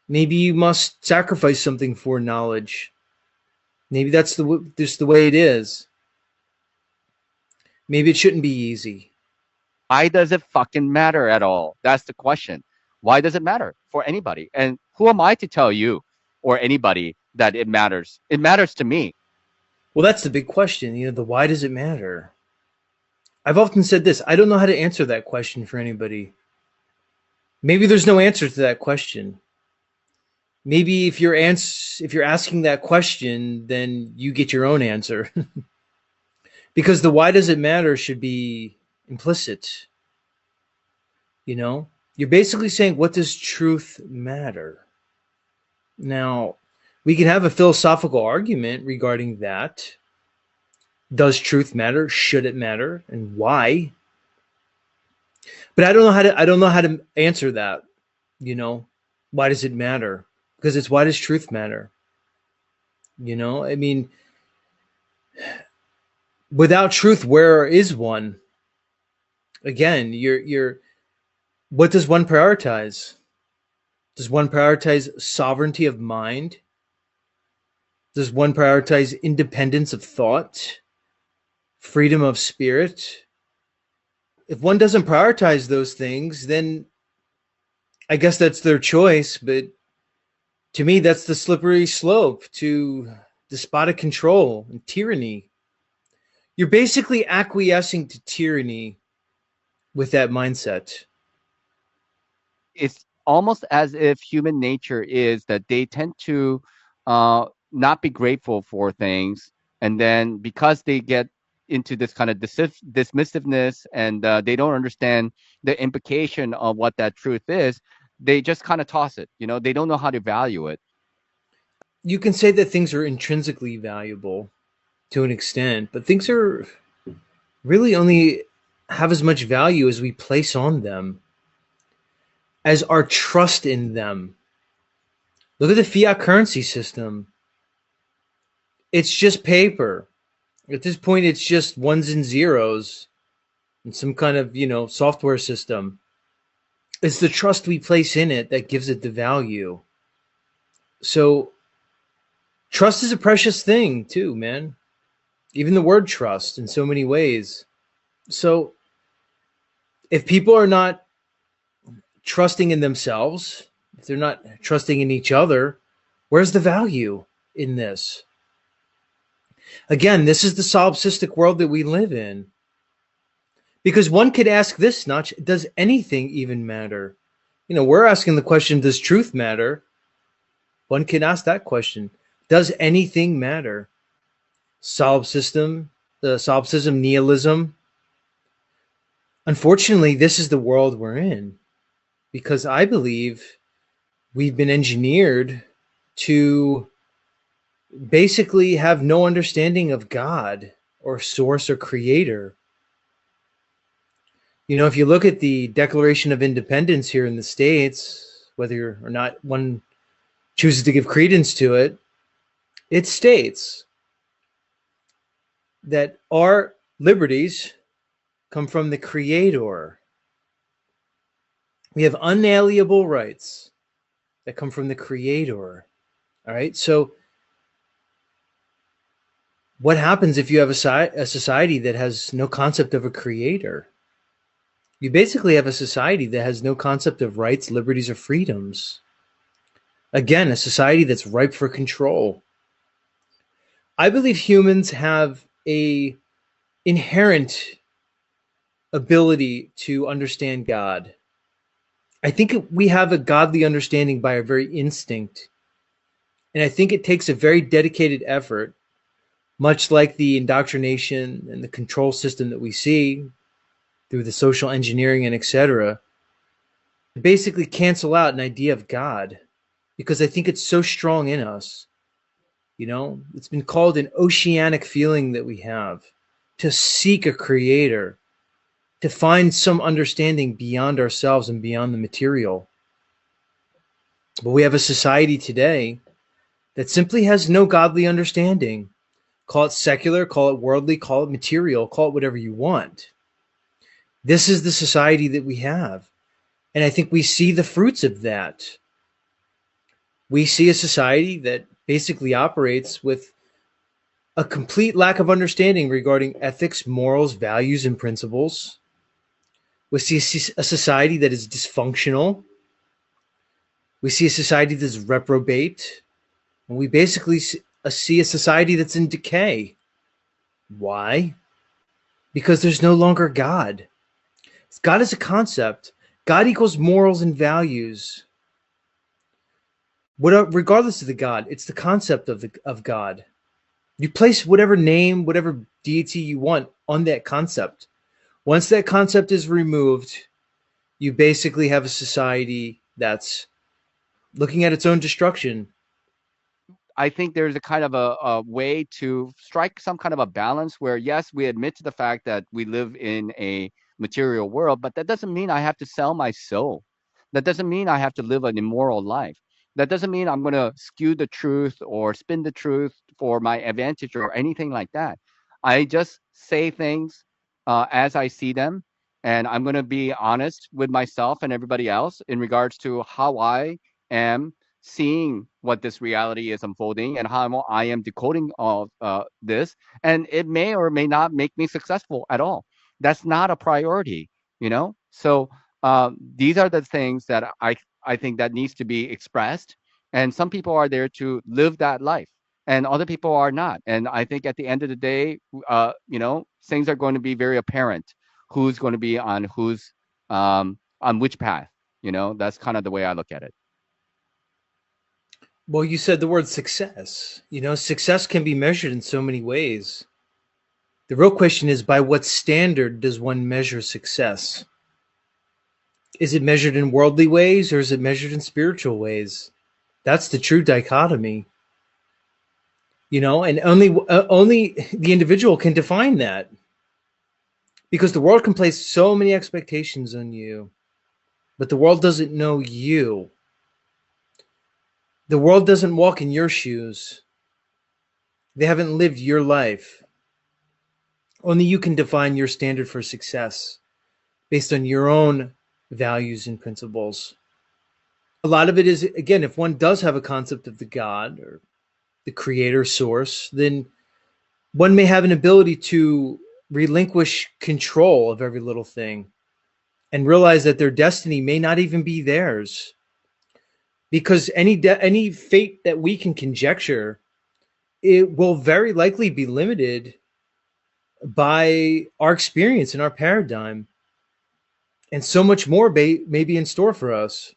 Maybe you must sacrifice something for knowledge. Maybe that's just the way it is. Maybe it shouldn't be easy. Why does it fucking matter at all? That's the question. Why does it matter for anybody? And who am I to tell you or anybody that it matters? It matters to me. Well, that's the big question. The why does it matter? I've often said this. I don't know how to answer that question for anybody. Maybe there's no answer to that question. Maybe if you're asking that question, then you get your own answer. Because the why does it matter should be implicit. You're basically saying, what does truth matter? Now, we can have a philosophical argument regarding that. Does truth matter? Should it matter? And why? But I don't know how to answer that. Why does it matter? Because it's why does truth matter? I mean, without truth, where is one? Again, what does one prioritize? Does one prioritize sovereignty of mind? Does one prioritize independence of thought? Freedom of spirit? If one doesn't prioritize those things, then I guess that's their choice. But to me, that's the slippery slope to despotic control and tyranny. You're basically acquiescing to tyranny with that mindset. It's almost as if human nature is that they tend to not be grateful for things. And then because they get into this kind of dismissiveness and they don't understand the implication of what that truth is, they just kind of toss it. They don't know how to value it. You can say that things are intrinsically valuable to an extent, but things are really only have as much value as we place on them, as our trust in them. Look at the fiat currency system. It's just paper. At this point, it's just ones and zeros and some kind of, software system. It's the trust we place in it that gives it the value. So trust is a precious thing too, man. Even the word trust in so many ways. So if people are not trusting in themselves, if they're not trusting in each other, where's the value in this? Again, this is the solipsistic world that we live in. Because one could ask this, Nach, does anything even matter? We're asking the question, does truth matter? One can ask that question. Does anything matter? Solipsism, nihilism. Unfortunately, this is the world we're in. Because I believe we've been engineered to basically have no understanding of God or source or creator. If you look at the Declaration of Independence here in the States, whether or not one chooses to give credence to it, it states that our Liberties come from the Creator. We have unalienable rights that come from the Creator. All right. So, what happens if you have a society that has no concept of a creator? You basically have a society that has no concept of rights, liberties, or freedoms. Again, a society that's ripe for control. I believe humans have a inherent ability to understand God. I think we have a godly understanding by our very instinct. And I think it takes a very dedicated effort, much like the indoctrination and the control system that we see through the social engineering and etc., to basically cancel out an idea of God, because I think it's so strong in us. You know, it's been called an oceanic feeling that we have to seek a creator, to find some understanding beyond ourselves and beyond the material. But we have a society today that simply has no godly understanding. Call it secular, call it worldly, call it material, call it whatever you want. This is the society that we have. And I think we see the fruits of that. We see a society that basically operates with a complete lack of understanding regarding ethics, morals, values, and principles. We see a society that is dysfunctional. We see a society that's reprobate. And we basically see a society that's in decay. Why? Because there's no longer God. God is a concept. God equals morals and values. Regardless of the God, it's the concept of God. You place whatever name, whatever deity you want on that concept. Once that concept is removed, you basically have a society that's looking at its own destruction. I think there's a kind of a way to strike some kind of a balance where, yes, we admit to the fact that we live in a material world, but that doesn't mean I have to sell my soul. That doesn't mean I have to live an immoral life. That doesn't mean I'm going to skew the truth or spin the truth for my advantage or anything like that. I just say things as I see them, and I'm going to be honest with myself and everybody else in regards to how I am seeing what this reality is unfolding and how I am decoding all this. And it may or may not make me successful at all. That's not a priority, you know? So these are the things that I think that needs to be expressed. And some people are there to live that life and other people are not. And I think at the end of the day, things are going to be very apparent who's going to be on which path. That's kind of the way I look at it. Well, you said the word success. You know, success can be measured in so many ways. The real question is, by what standard does one measure success? Is it measured in worldly ways or is it measured in spiritual ways? That's the true dichotomy. You know, and only the individual can define that, because the world can place so many expectations on you, but the world doesn't know you. The world doesn't walk in your shoes. They haven't lived your life. Only you can define your standard for success based on your own values and principles. A lot of it is, again, if one does have a concept of the God or the creator source, then one may have an ability to relinquish control of every little thing and realize that their destiny may not even be theirs. Because any fate that we can conjecture, it will very likely be limited by our experience and our paradigm. And so much more may be in store for us,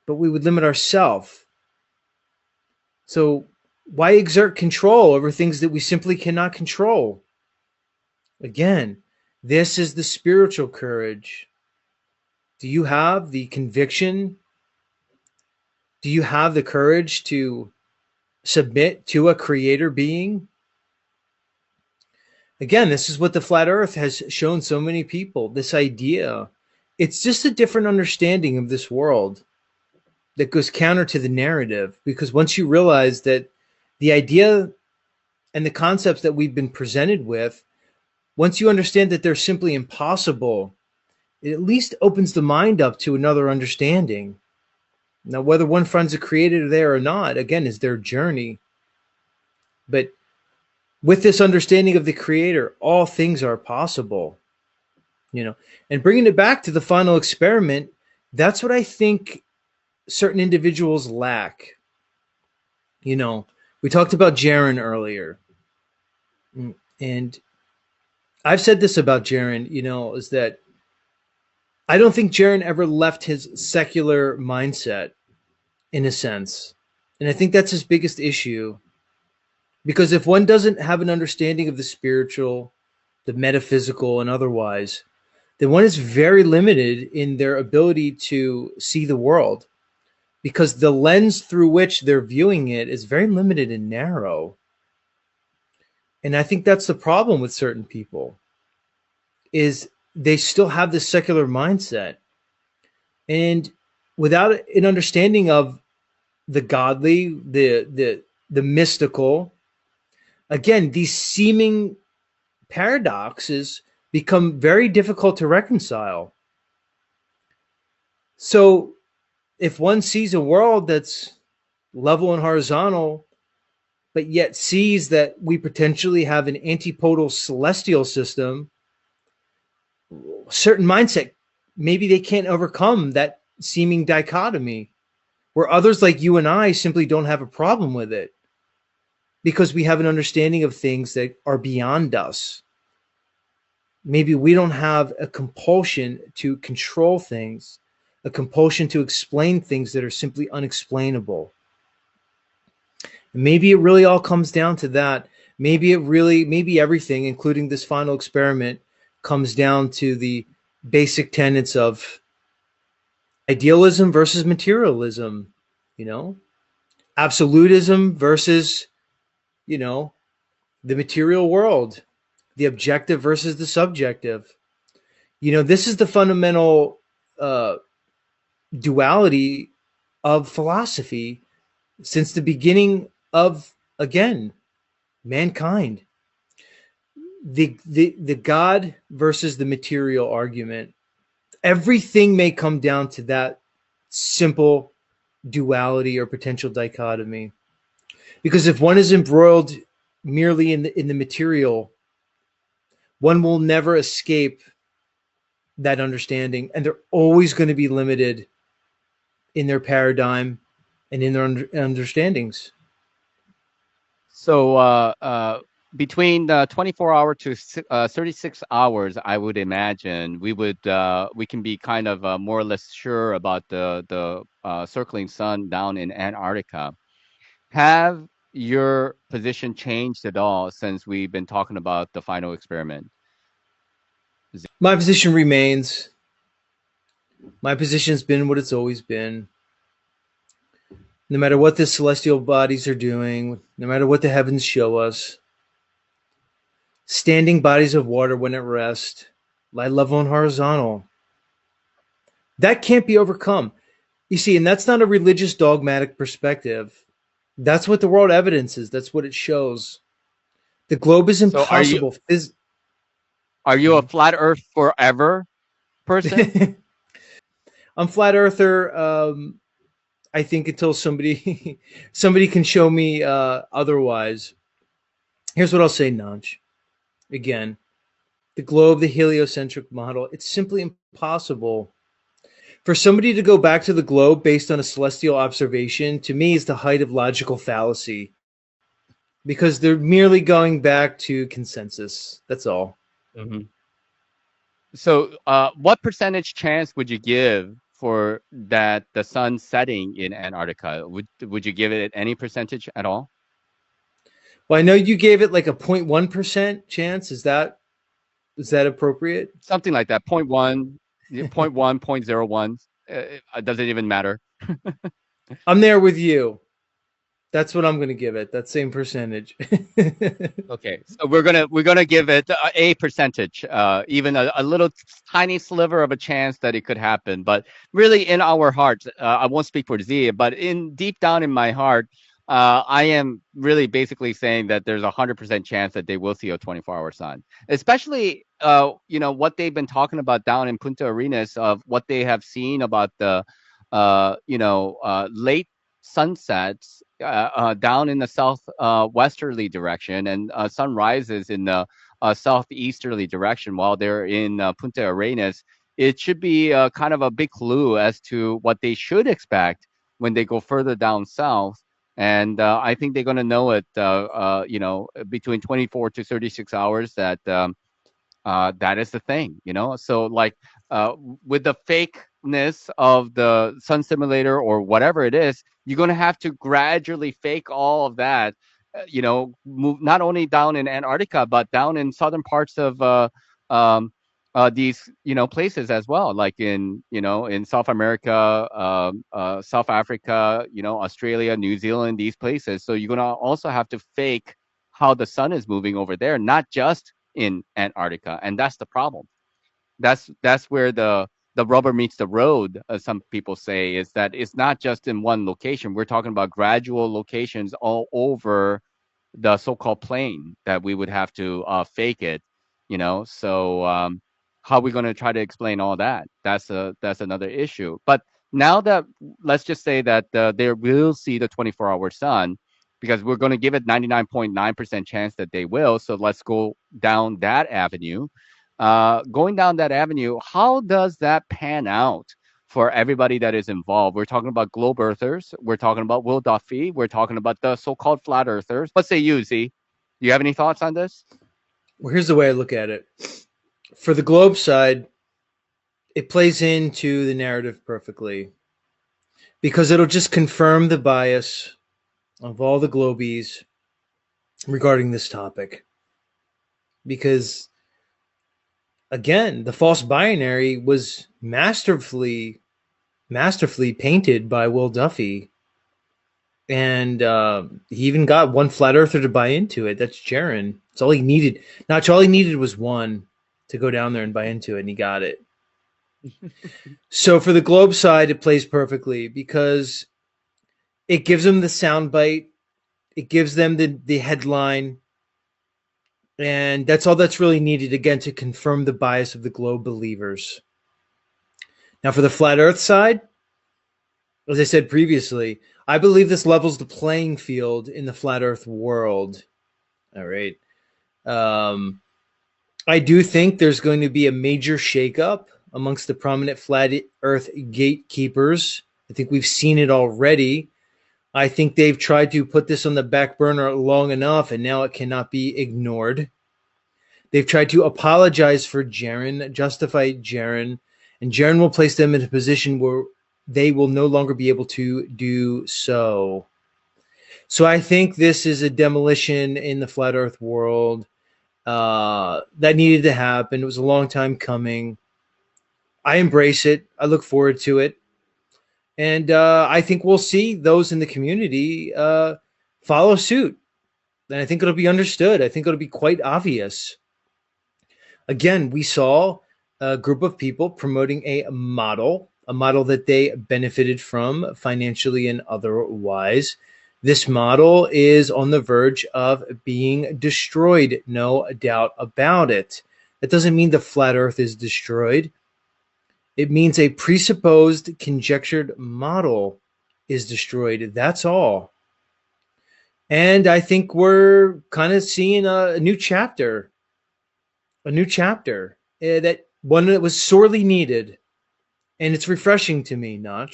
but we would limit ourselves. So why exert control over things that we simply cannot control? Again, this is the spiritual courage. Do you have the conviction? Do you have the courage to submit to a creator being? Again, this is what the flat earth has shown so many people, this idea. It's just a different understanding of this world that goes counter to the narrative, because once you realize that the idea and the concepts that we've been presented with Once you understand that they're simply impossible, it at least opens the mind up to another understanding. Now, whether one finds a creator there or not, again, is their journey. But with this understanding of the creator, all things are possible, you know. And bringing it back to the final experiment, that's what I think certain individuals lack. You know, we talked about Jaron earlier. And I've said this about Jaron, you know, is that I don't think Jaron ever left his secular mindset in a sense. And I think that's his biggest issue. Because if one doesn't have an understanding of the spiritual, the metaphysical, and otherwise, then one is very limited in their ability to see the world, because the lens through which they're viewing it is very limited and narrow. And I think that's the problem with certain people, is they still have this secular mindset. And without an understanding of the godly, the mystical, again, these seeming paradoxes become very difficult to reconcile. So if one sees a world that's level and horizontal, but yet sees that we potentially have an antipodal celestial system, certain mindset, maybe they can't overcome that seeming dichotomy, where others like you and I simply don't have a problem with it because we have an understanding of things that are beyond us. Maybe we don't have a compulsion to control things, a compulsion to explain things that are simply unexplainable. Maybe it really all comes down to that. Maybe everything, including this final experiment, comes down to the basic tenets of idealism versus materialism, you know, absolutism versus, you know, the material world, the objective versus the subjective. You know, this is the fundamental duality of philosophy since the beginning of, again, mankind. The God versus the material argument. Everything may come down to that simple duality or potential dichotomy. Because if one is embroiled merely in the material, one will never escape that understanding, and they're always going to be limited in their paradigm and in their understandings. So between 24 hour to 36 hours, I would imagine we can be kind of more or less sure about the circling sun down in Antarctica. Have your position changed at all since we've been talking about the final experiment? My position remains. My position's been what it's always been. No matter what the celestial bodies are doing, no matter what the heavens show us, standing bodies of water when at rest, lie level and horizontal. That can't be overcome. You see, and that's not a religious dogmatic perspective. That's what the world evidences. That's what it shows. The globe is So impossible. are you a flat Earth forever person? I'm flat earther. I think until somebody can show me otherwise. Here's what I'll say, Nach. Again, the globe, the heliocentric model, it's simply impossible. For somebody to go back to the globe based on a celestial observation, to me, is the height of logical fallacy. Because they're merely going back to consensus. That's all. Mhm. So, what percentage chance would you give for that the sun setting in Antarctica? Would you give it any percentage at all? Well, I know you gave it like a 0.1% chance. Is that appropriate? Something like that. Point 0.1, yeah, point 0.1, 0.01. Doesn't even matter. I'm there with you. That's what I'm going to give it. That same percentage. Okay, so we're gonna give it a percentage, even a little tiny sliver of a chance that it could happen. But really, in our hearts, I won't speak for Z, but in deep down in my heart, I am really basically saying that there's 100% chance that they will see a 24-hour sun, especially what they've been talking about down in Punta Arenas of what they have seen about the late sunsets down in the south westerly direction and sunrises in the southeasterly direction while they're in Punta Arenas. It should be kind of a big clue as to what they should expect when they go further down south. And I think they're going to know it, between 24 to 36 hours that that is the thing, So like with the fakeness of the sun simulator or whatever it is, you're going to have to gradually fake all of that, move not only down in Antarctica but down in southern parts of um, these places as well, like in South America, South Africa, Australia, New Zealand, these places. So you're going to also have to fake how the sun is moving over there, not just in Antarctica, and that's the problem. That's where the rubber meets the road. Some people say is that it's not just in one location. We're talking about gradual locations all over the so-called plane that we would have to fake it. So how are we going to try to explain all that? That's another issue. But now that let's just say that they will see the 24-hour sun because we're going to give it 99.9% chance that they will. So let's go down that avenue. Going down that avenue, how does that pan out for everybody that is involved? We're talking about globe earthers. We're talking about Will Duffy. We're talking about the so-called flat earthers. What say you, Z? Do you have any thoughts on this? Well, here's the way I look at it. For the globe side, it plays into the narrative perfectly because it'll just confirm the bias of all the globies regarding this topic. Because again, the false binary was masterfully painted by Will Duffy, and he even got one flat earther to buy into it. That's Jaron. That's all he needed. Not all he needed was one to go down there and buy into it, and he got it. So for the globe side, it plays perfectly because it gives them the soundbite, it gives them the headline, and that's all that's really needed, again, to confirm the bias of the globe believers. Now, for the flat earth side, as I said previously, I believe this levels the playing field in the flat earth world. All right. I do think there's going to be a major shakeup amongst the prominent flat earth gatekeepers. I think we've seen it already. I think they've tried to put this on the back burner long enough, and now it cannot be ignored. They've tried to apologize for Jaron, justify Jaron, and Jaron will place them in a position where they will no longer be able to do so. So I think this is a demolition in the flat earth world that needed to happen. It was a long time coming. I embrace it. I look forward to it. And I think we'll see those in the community follow suit. And I think it'll be understood. I think it'll be quite obvious. Again, we saw a group of people promoting a model that they benefited from financially and otherwise. This model is on the verge of being destroyed, no doubt about it. That doesn't mean the flat earth is destroyed. It means a presupposed, conjectured model is destroyed. That's all. And I think we're kind of seeing a new chapter. A new chapter. That one that was sorely needed. And it's refreshing to me, Nach,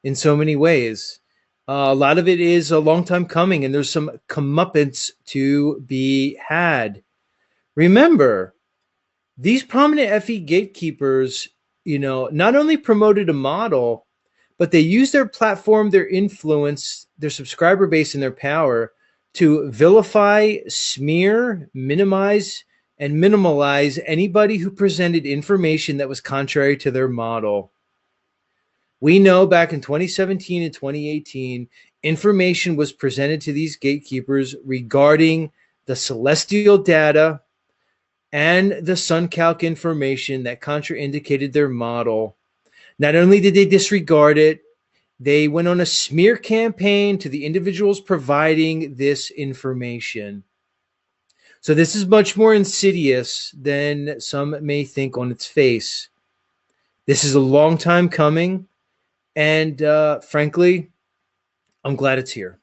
in so many ways. A lot of it is a long time coming, and there's some comeuppance to be had. Remember, these prominent FE gatekeepers, not only promoted a model, but they used their platform, their influence, their subscriber base, and their power to vilify, smear, minimize, and minimalize anybody who presented information that was contrary to their model. We know back in 2017 and 2018, information was presented to these gatekeepers regarding the celestial data and the sun calc information that contraindicated their model. Not only did they disregard it, They went on a smear campaign to the individuals providing this information. So this is much more insidious than some may think on its face. This is a long time coming, and frankly, I'm glad it's here.